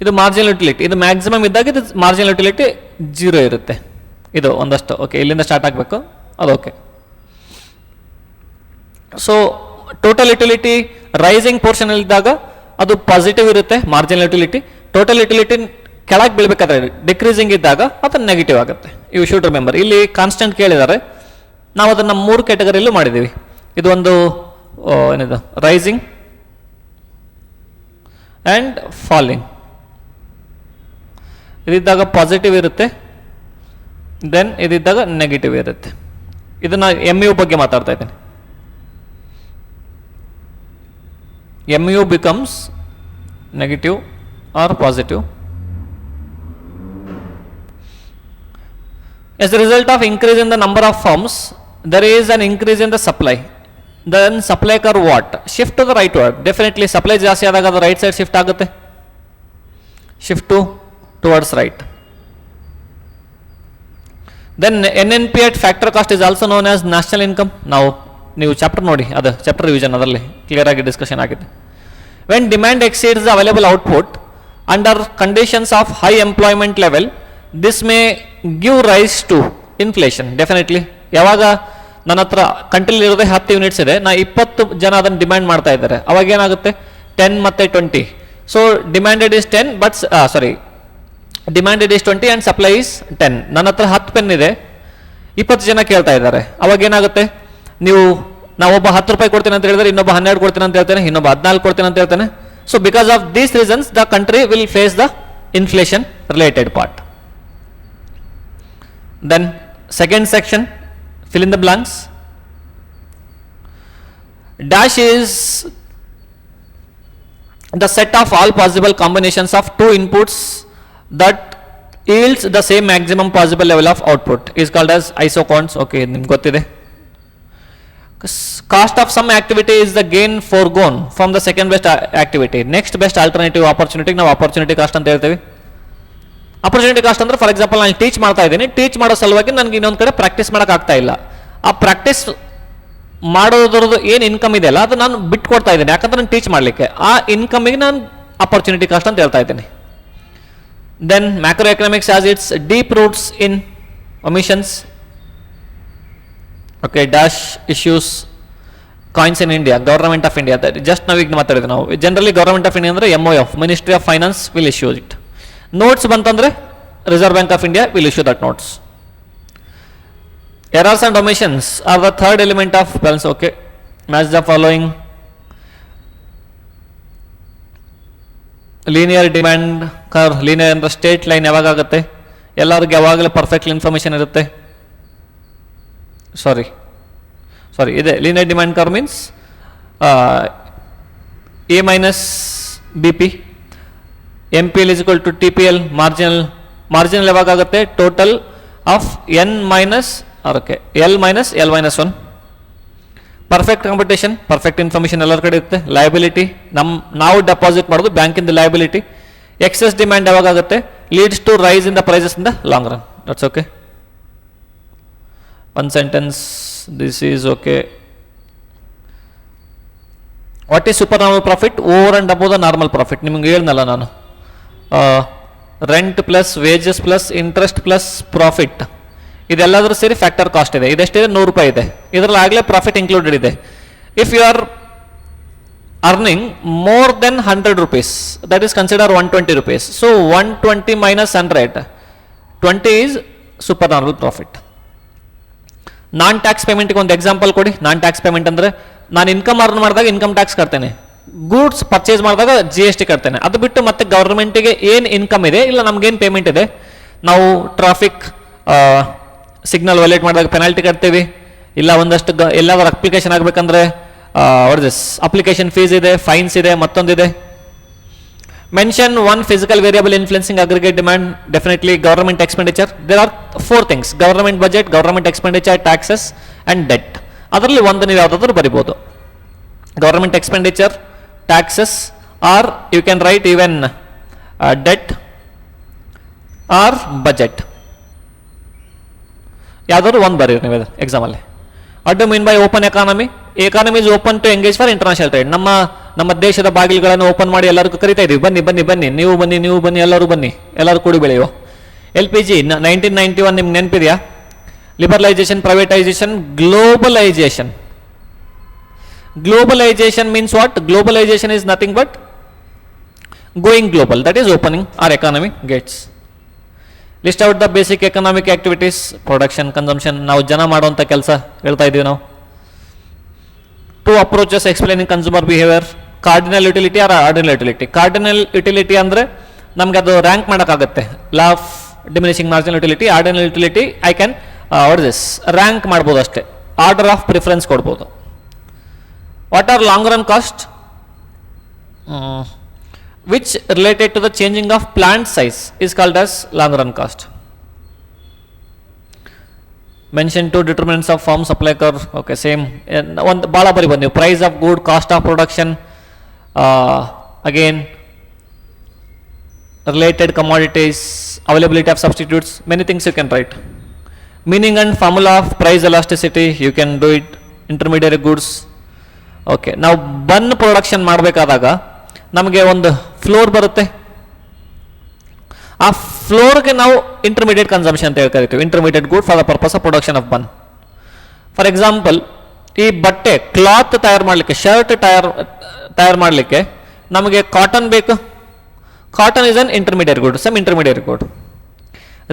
ಇದು marginal utility. ಇದು maximum ಇದ್ದಾಗ ಇದು marginal utility 0 ಇರುತ್ತೆ. ಇದು ಒಂದಷ್ಟು ಓಕೆ, ಇಲ್ಲಿಂದ ಸ್ಟಾರ್ಟ್ ಆಗಬೇಕು, ಅದು okay. So total utility rising portion ಇದ್ದಾಗ ಅದು ಪಾಸಿಟಿವ್ ಇರುತ್ತೆ ಮಾರ್ಜಿನಲ್ ಯುಟಿಲಿಟಿ. ಟೋಟಲ್ ಯುಟಿಲಿಟಿ ಕೆಳಗೆ ಬೀಳ್ಬೇಕಾದ್ರೆ ಡಿಕ್ರೀಸಿಂಗ್ ಇದ್ದಾಗ ಅದು ನೆಗೆಟಿವ್ ಆಗುತ್ತೆ. You should remember. ಇಲ್ಲಿ ಕಾನ್ಸ್ಟೆಂಟ್ ಕೇಳಿದ್ದಾರೆ, ನಾವು ಅದನ್ನು 3 ಕ್ಯಾಟಗರಿಯಲ್ಲೂ ಮಾಡಿದ್ದೀವಿ. ಇದು ಒಂದು ಏನಿದು ರೈಸಿಂಗ್ ಆ್ಯಂಡ್ ಫಾಲಿಂಗ್. ಇದಿದ್ದಾಗ ಪಾಸಿಟಿವ್ ಇರುತ್ತೆ, ದೆನ್ ಇದಿದ್ದಾಗ ನೆಗೆಟಿವ್ ಇರುತ್ತೆ. ಇದನ್ನು MU ಬಗ್ಗೆ ಮಾತಾಡ್ತಾ ಇದ್ದೀನಿ. MU becomes negative or positive as a result of increase in the number of firms. There is an increase in the supply. Then supply curve what? Shift to the rightward. Definitely supply ಜಾಸ್ತಿ ಆದಾಗ ಅದು right side shift ಆಗುತ್ತೆ. Shift towards right. Then N N P at factor cost is also known as national income. ನೀವು chapter ನೋಡಿ, ಅದು chapter revision, ಅದರಲ್ಲಿ clear ಆಗಿ discussion ಆಗಿದೆ. When demand exceeds the available output under conditions of high employment level, this may give rise to inflation. Definitely ಯಾವಾಗ ನನ್ನ ಹತ್ರ ಕಂಟ್ರಿಲಿ ಇರೋದೇ 10 ಯೂನಿಟ್ಸ್ ಇದೆ, ನಾ 20 ಜನ ಅದನ್ನು ಡಿಮ್ಯಾಂಡ್ ಮಾಡ್ತಾ ಇದ್ದಾರೆ, ಅವಾಗ ಏನಾಗುತ್ತೆ 10 ಮತ್ತು 20. So demanded is 10 but demanded is 20 and supply is 10. ನನ್ನ ಹತ್ರ 10 ಪೆನ್ ಇದೆ, 20 ಜನ ಕೇಳ್ತಾ ಇದ್ದಾರೆ, ಅವಾಗ ಏನಾಗುತ್ತೆ, ನಾವೊಬ್ಬ 10 ರೂಪಾಯಿ ಕೊಡ್ತೀನಿ ಅಂತ ಹೇಳಿದ್ರೆ ಇನ್ನೊಬ್ಬ 12 ಕೊಡ್ತೀನಿ ಅಂತ ಹೇಳ್ತೇನೆ, ಇನ್ನೊಬ್ಬ 14 ಕೊಡ್ತೀನಿ ಅಂತ ಹೇಳ್ತೇನೆ. So because of these reasons the country will face the inflation related part. Then second section, fill in the blanks. Dash is the set of all possible combinations of two inputs that yields the same maximum possible level of output is called as isochronous. Okay, ನಿಮ್ಗೆ ಗೊತ್ತಿದೆ. Cost of some activity is the gain foregone from the second best activity. Next best alternative opportunity ನಾವು opportunity cost ಅಂತ ಹೇಳ್ತೇವೆ. Opportunity cost ಅಂದ್ರೆ for example ನಾನು teach ಮಾಡ್ತಾ ಇದ್ದೀನಿ, teach ಮಾಡೋ ಸಲುವಾಗಿ ನನಗೆ ಇನ್ನೊಂದು ಕಡೆ ಪ್ರಾಕ್ಟೀಸ್ ಮಾಡೋಕ್ಕಾಗ್ತಾ ಇಲ್ಲ. ಆ ಪ್ರಾಕ್ಟೀಸ್ ಮಾಡೋದ್ರದ್ದು ಏನು ಇನ್ಕಮ್ ಇದೆಯಲ್ಲ ಅದು ನಾನು ಬಿಟ್ಟು ಕೊಡ್ತಾ ಇದ್ದೀನಿ, ಯಾಕಂದ್ರೆ ನಾನು ಟೀಚ್ ಮಾಡಲಿಕ್ಕೆ. ಆ ಇನ್ಕಮಿಗೆ ನಾನು ಅಪರ್ಚುನಿಟಿ ಕಾಸ್ಟ್ ಅಂತ ಹೇಳ್ತಾ ಇದ್ದೀನಿ. Then macro economics as its deep roots in omissions. Okay, dash issues coins in India, government of India. Just ನಾವೀಗ ಮಾತಾಡಿದ್ವಿ ನಾವು. ಜನರಲಿ ಗವರ್ಮೆಂಟ್ ಆಫ್ ಇಂಡಿಯಾ ಅಂದರೆ MOF, ministry of finance will issue it. Notes ಬಂತಂದ್ರೆ reserve bank of India will issue that notes. Errors and omissions are the third element of balance. Okay, match the following. Linear demand curve, linear ಅಂದ್ರೆ straight line ಯಾವಾಗ ಆಗುತ್ತೆ, ಎಲ್ಲರಿಗೂ ಯಾವಾಗಲೂ perfect information ಇರುತ್ತೆ. ಸಾರಿ ಇದೆ linear demand curve means A minus BP, MPL is equal to TPL. Marginal ಯಾವಾಗ ಆಗುತ್ತೆ, total of N minus L minus L minus 1. Perfect competition, perfect information ಎಲ್ಲರ ಕಡೆ ಇರುತ್ತೆ. ಲಯಬಿಲಿಟಿ, ನಾವು ಡೆಪಾಸಿಟ್ ಮಾಡೋದು ಬ್ಯಾಂಕಿಂದ ಲಯಬಿಲಿಟಿ. ಎಕ್ಸೆಸ್ ಡಿಮ್ಯಾಂಡ್ ಯಾವಾಗ ಆಗುತ್ತೆ, leads to rise in the prices in the long run. That's okay. One sentence, this is okay. What is super normal profit? Over and above the normal profit. ನಿಮ್ಗೆ ಹೇಳ್ನಲ್ಲ ನಾನು, rent plus wages plus interest plus profit, ಇದೆಲ್ಲದರೂ ಸೇರಿ factor cost ಇದೆ. ಇದೆಷ್ಟಿದೆ, 100 ರೂಪಾಯಿ ಇದೆ. ಇದರಲ್ಲಿ ಆಗಲೇ ಪ್ರಾಫಿಟ್ ಇನ್ಕ್ಲೂಡೆಡ್ ಇದೆ. If you are earning more then 100 rupees, that is consider 120 rupees. So 120 minus 100, 20 is super normal profit. Non tax ಪೇಮೆಂಟ್ಗೆ ಒಂದು ಎಕ್ಸಾಂಪಲ್ ಕೊಡಿ. ನಾನ್ ಟ್ಯಾಕ್ಸ್ ಪೇಮೆಂಟ್ ಅಂದರೆ ನಾನು ಇನ್ಕಮ್ ಅರ್ನ್ ಮಾಡಿದಾಗ ಇನ್ಕಮ್ ಟ್ಯಾಕ್ಸ್ ಕಟ್ತೇನೆ, ಗೂಡ್ಸ್ ಪರ್ಚೇಸ್ ಮಾಡಿದಾಗ GST ಕಟ್ತೇನೆ. ಅದು ಬಿಟ್ಟು ಮತ್ತೆ ಗವರ್ಮೆಂಟಿಗೆ ಏನು ಇನ್ಕಮ್ ಇದೆ ಇಲ್ಲ ನಮ್ಗೇನು ಪೇಮೆಂಟ್ ಇದೆ, ನಾವು ಟ್ರಾಫಿಕ್ ಸಿಗ್ನಲ್ ವೈಲೇಟ್ ಮಾಡಿದಾಗ ಪೆನಾಲ್ಟಿ ಕಟ್ತೀವಿ, ಇಲ್ಲ ಒಂದಷ್ಟು ಎಲ್ಲಾದ್ರೂ ಅಪ್ಲಿಕೇಶನ್ ಆಗಬೇಕಂದ್ರೆ ಅಪ್ಲಿಕೇಶನ್ ಫೀಸ್ ಇದೆ, ಫೈನ್ಸ್ ಇದೆ, ಮತ್ತೊಂದಿದೆ. Mention one fiscal variable influencing aggregate demand. Definitely government expenditure. There are 4 things: government budget, government expenditure, taxes and debt. ಅದರಲ್ಲಿ ಒಂದು ನೀವು ಯಾವುದಾದ್ರೂ ಬರಿಬೋದು. Government expenditure, taxes, or you can write even debt or budget. ಯಾವುದಾದ್ರು ಒಂದು ಬರೀರಿ ನೀವು ಎಕ್ಸಾಮಲ್ಲಿ. What do mean by open economy? Economy is open to engage for international trade. ನಮ್ಮ ದೇಶದ ಬಾಗಿಲುಗಳನ್ನು ಓಪನ್ ಮಾಡಿ ಎಲ್ಲರಿಗೂ ಕರಿತಾ ಇದೀವಿ, ಬನ್ನಿ ಬನ್ನಿ ಬನ್ನಿ, ನೀವು ಬನ್ನಿ, ಎಲ್ಲರೂ ಬನ್ನಿ, ಎಲ್ಲರೂ ಕೂಡಿ ಬೆಳೆಯುವ. LPG 1991 ನಿಮ್ಗೆ ನೆನಪಿದೆಯಾ? Liberalisation, privatisation, globalisation. Globalization means what? Globalization is nothing but going global, that is opening our economic gates. List out the basic economic activities: production, consumption. ನಾವು ಜನ ಮಾಡುವಂಥ ಕೆಲಸ ಹೇಳ್ತಾ ಇದ್ದೀವಿ ನಾವು. 2 approaches explaining consumer behavior: cardinal utility or ordinal utility. Cardinal utility ಅಂದರೆ ನಮ್ಗೆ ಅದು ರ್ಯಾಂಕ್ ಮಾಡೋಕ್ಕಾಗುತ್ತೆ, law of diminishing marginal utility. Ordinal utility I can rank ಮಾಡ್ಬೋದು ಅಷ್ಟೇ, ಆರ್ಡರ್ ಆಫ್ ಪ್ರಿಫರೆನ್ಸ್ ಕೊಡ್ಬೋದು. What are long run cost? Which related to the changing of plant size is called as long run cost. Mention 2 determinants of firm supply curve. Okay, same. ಒಂದು ಭಾಳ ಬರಿಬೋದು ನೀವು. Price of good, cost of production, again related commodities, availability of substitutes, many things you can write. Meaning and formula of price elasticity, you can do it. Intermediary goods. Okay, ನಾವು ಬನ್ production ಮಾಡಬೇಕಾದಾಗ ನಮಗೆ ಒಂದು floor ಬರುತ್ತೆ. ಆ ಫ್ಲೋರ್ಗೆ ನಾವು intermediate consumption ಅಂತ ಕರಿತೀವಿ. Intermediate good for the purpose of production of bun. For example, ಈ ಬಟ್ಟೆ ಕ್ಲಾತ್ ತಯಾರು ಮಾಡಲಿಕ್ಕೆ, ಶರ್ಟ್ ತಯಾರು ಮಾಡಲಿಕ್ಕೆ ನಮಗೆ ಕಾಟನ್ ಬೇಕು. Cotton is an intermediate good, some intermediate good.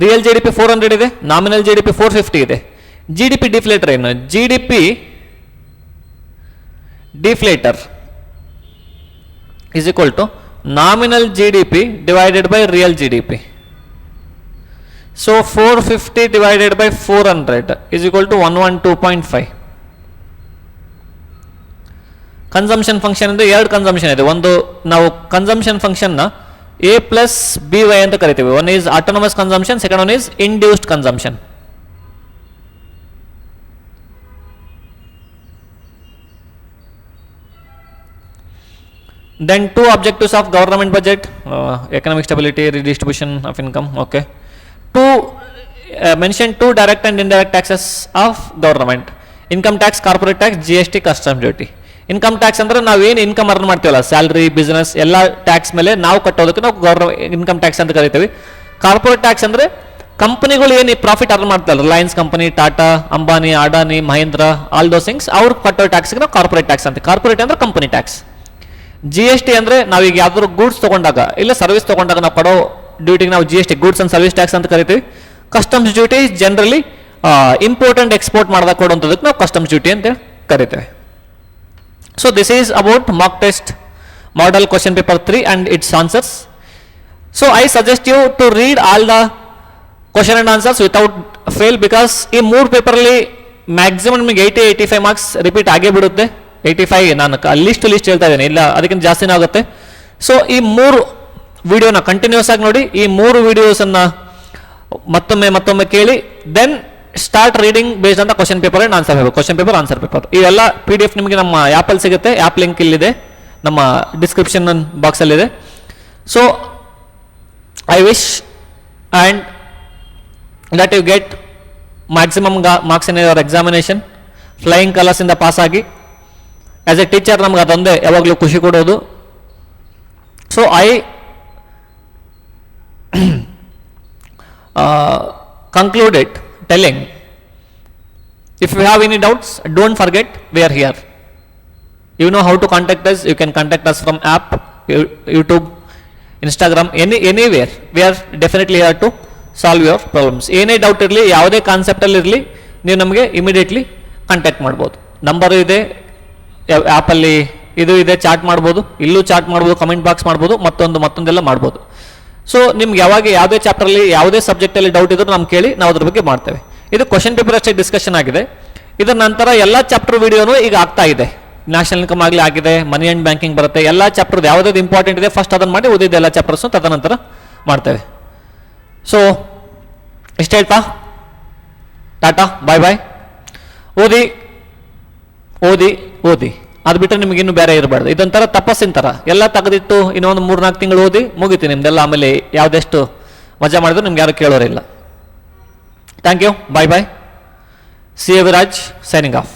Real G D P 400 ಇದೆ, ನಾಮಿನಲ್ ಜಿ ಡಿ ಪಿ 450 ಇದೆ. ಜಿ ಡಿ ಪಿ ಡಿಫ್ಲೇಟರ್ ಏನು? G D P deflator is equal to nominal GDP divided by real GDP. So 450 divided by 400 is equal to 112.5. Consumption function ಅಂದ್ರೆ ಎರಡು consumption ಇದೆ. ಒಂದು ನಾವು consumption function ನ a plus by ಅಂತ ಕರಿತೀವಿ. One is autonomous consumption, second one is induced consumption. Then two objectives of government budget, economic stability, redistribution of income. Okay, mention two direct and indirect taxes of government: income tax, corporate tax, GST, customs duty. Income tax ಅಂದ್ರೆ ನಾವೇನು income earn ಮಾಡ್ತೀವಲ್ಲ, salary, business ಎಲ್ಲ tax ಮೇಲೆ ನಾವು ಕಟ್ಟೋದಕ್ಕೆ ನಾವು income tax ಅಂತ ಕರಿತೀವಿ. ಕಾರ್ಪೊರೇಟ್ ಟ್ಯಾಕ್ಸ್ ಅಂದ್ರೆ ಕಂಪನಿಗಳು ಏನು ಪ್ರಾಫಿಟ್ ಅರ್ನ್ ಮಾಡ್ತಾರೆ, Reliance company, Tata, Ambani, Adani, Mahindra, all those things, ಅವ್ರು ಕಟ್ಟೋ ಟ್ಯಾಕ್ಸ್ಗೆ ನಾವು ಕಾರ್ಪೊರೇಟ್ ಟ್ಯಾಕ್ಸ್ ಅಂತ. ಕಾರ್ಪೊರೇಟ್ ಅಂದ್ರೆ company tax. G S T ಅಂದರೆ ನಾವೀಗ ಯಾವ್ದಾದ್ರು ಗೂಡ್ಸ್ ತೊಗೊಂಡಾಗ ಇಲ್ಲ ಸರ್ವಿಸ್ ತೊಗೊಂಡಾಗ ನಾವು ಕೊಡೋ ಡ್ಯೂಟಿಗೆ ನಾವು G S T, goods and service tax ಅಂತ ಕರಿತೀವಿ. Customs duty generally import and export ಮಾಡಿದಾಗ ಕೊಡುವಂಥದಕ್ಕೆ ನಾವು ಕಸ್ಟಮ್ಸ್ ಡ್ಯೂಟಿ ಅಂತ ಕರಿತೇವೆ. So this is about mock test model question paper 3 and its answers. So I suggest you to read all the question and answers without fail, because ಈ 3 ಪೇಪರಲ್ಲಿ maximum ನಿಮಗೆ 80-85 marks repeat ಆಗೇ ಬಿಡುತ್ತೆ. 85 ನಾನು list ಹೇಳ್ತಾ ಇದ್ದೇನೆ, ಇಲ್ಲ ಅದಕ್ಕಿಂತ ಜಾಸ್ತಿನೇ ಆಗುತ್ತೆ. ಸೊ ಈ 3 ವಿಡಿಯೋನ ಕಂಟಿನ್ಯೂಸ್ ಆಗಿ ನೋಡಿ, ಈ 3 ವಿಡಿಯೋಸನ್ನು ಮತ್ತೊಮ್ಮೆ ಕೇಳಿ, ದೆನ್ ಸ್ಟಾರ್ಟ್ ರೀಡಿಂಗ್ ಬೇಸ್ಡ್ ಅಂತ question paper and answer paper, question paper, answer paper. ಇವೆಲ್ಲ PDF ನಿಮಗೆ ನಮ್ಮ ಆ್ಯಪಲ್ಲಿ ಸಿಗುತ್ತೆ. ಆ್ಯಪ್ ಲಿಂಕ್ ಇಲ್ಲಿದೆ, ನಮ್ಮ ಡಿಸ್ಕ್ರಿಪ್ಷನ್ ಬಾಕ್ಸಲ್ಲಿದೆ. So I wish and that you get maximum marks in your examination. Flying ಕಲರ್ಸಿಂದ ಪಾಸ್ ಆಗಿ. ಆಸ್ ಎ ಟೀಚರ್ ನಮ್ಗೆ ಅದೊಂದೇ ಯಾವಾಗಲೂ ಖುಷಿ ಕೊಡೋದು. So I concluded telling, if you have any doubts, don't forget we are here. You know how to contact us. You can contact us from app, YouTube, Instagram, anywhere. We are definitely here to solve your problems. ಏನೇ doubt ಇರಲಿ, ಯಾವುದೇ ಕಾನ್ಸೆಪ್ಟಲ್ಲಿ ಇರಲಿ, ನೀವು ನಮಗೆ immediately contact ಮಾಡ್ಬೋದು. Number ಇದೆ, ಆ್ಯಪಲ್ಲಿ ಇದು ಇದೆ, ಚಾಟ್ ಮಾಡ್ಬೋದು, ಇಲ್ಲೂ ಚಾಟ್ ಮಾಡ್ಬೋದು, ಕಮೆಂಟ್ ಬಾಕ್ಸ್ ಮಾಡ್ಬೋದು, ಮತ್ತೊಂದೆಲ್ಲ ಮಾಡ್ಬೋದು. ಸೊ ನಿಮ್ಗೆ ಯಾವಾಗ ಯಾವುದೇ ಚಾಪ್ಟರಲ್ಲಿ ಯಾವುದೇ ಸಬ್ಜೆಕ್ಟಲ್ಲಿ ಡೌಟ್ ಇದ್ರೂ ನಮ್ಗೆ ಕೇಳಿ, ನಾವು ಅದ್ರ ಬಗ್ಗೆ ಮಾಡ್ತೇವೆ. ಇದು ಕ್ವಶನ್ ಪೇಪರ್ ಅಷ್ಟೇ ಡಿಸ್ಕಷನ್ ಆಗಿದೆ. ಇದರ ನಂತರ ಎಲ್ಲ ಚಾಪ್ಟರ್ ವಿಡಿಯೋನು ಈಗ ಆಗ್ತಾ ಇದೆ. ನ್ಯಾಷನಲ್ ಇನ್ಕಮ್ ಆಗಲಿ ಆಗಿದೆ, ಮನಿ ಆ್ಯಂಡ್ ಬ್ಯಾಂಕಿಂಗ್ ಬರುತ್ತೆ. ಎಲ್ಲ ಚಾಪ್ಟರ್ ಯಾವ್ದು ಇಂಪಾರ್ಟೆಂಟ್ ಇದೆ ಫಸ್ಟ್ ಅದನ್ನು ಮಾಡಿ, ಉಳಿದ ಎಲ್ಲ ಚಾಪ್ಟರ್ಸು ತದನಂತರ ಮಾಡ್ತೇವೆ. ಸೊ ಇಷ್ಟ ಹೇಳ್ತಾ ಟಾಟಾ, ಬಾಯ್ ಬಾಯ್. ಓದಿ ಓದಿ ಓದಿ, ಅದು ಬಿಟ್ಟರೆ ನಿಮ್ಗೆ ಇನ್ನೂ ಬೇರೆ ಇರಬಾರ್ದು. ಇದೊಂಥರ ತಪಸ್ಸಿನ ಥರ, ಎಲ್ಲ ತೆಗೆದಿಟ್ಟು ಇನ್ನೊಂದು 3-4 ತಿಂಗಳು ಓದಿ ಮುಗಿತು ನಿಮ್ದೆಲ್ಲ. ಆಮೇಲೆ ಯಾವುದೆಷ್ಟು ಮಜಾ ಮಾಡಿದ್ರು ನಿಮ್ಗೆ ಯಾರು ಕೇಳೋರಿಲ್ಲ. Thank you, bye bye. C A Viraj signing of.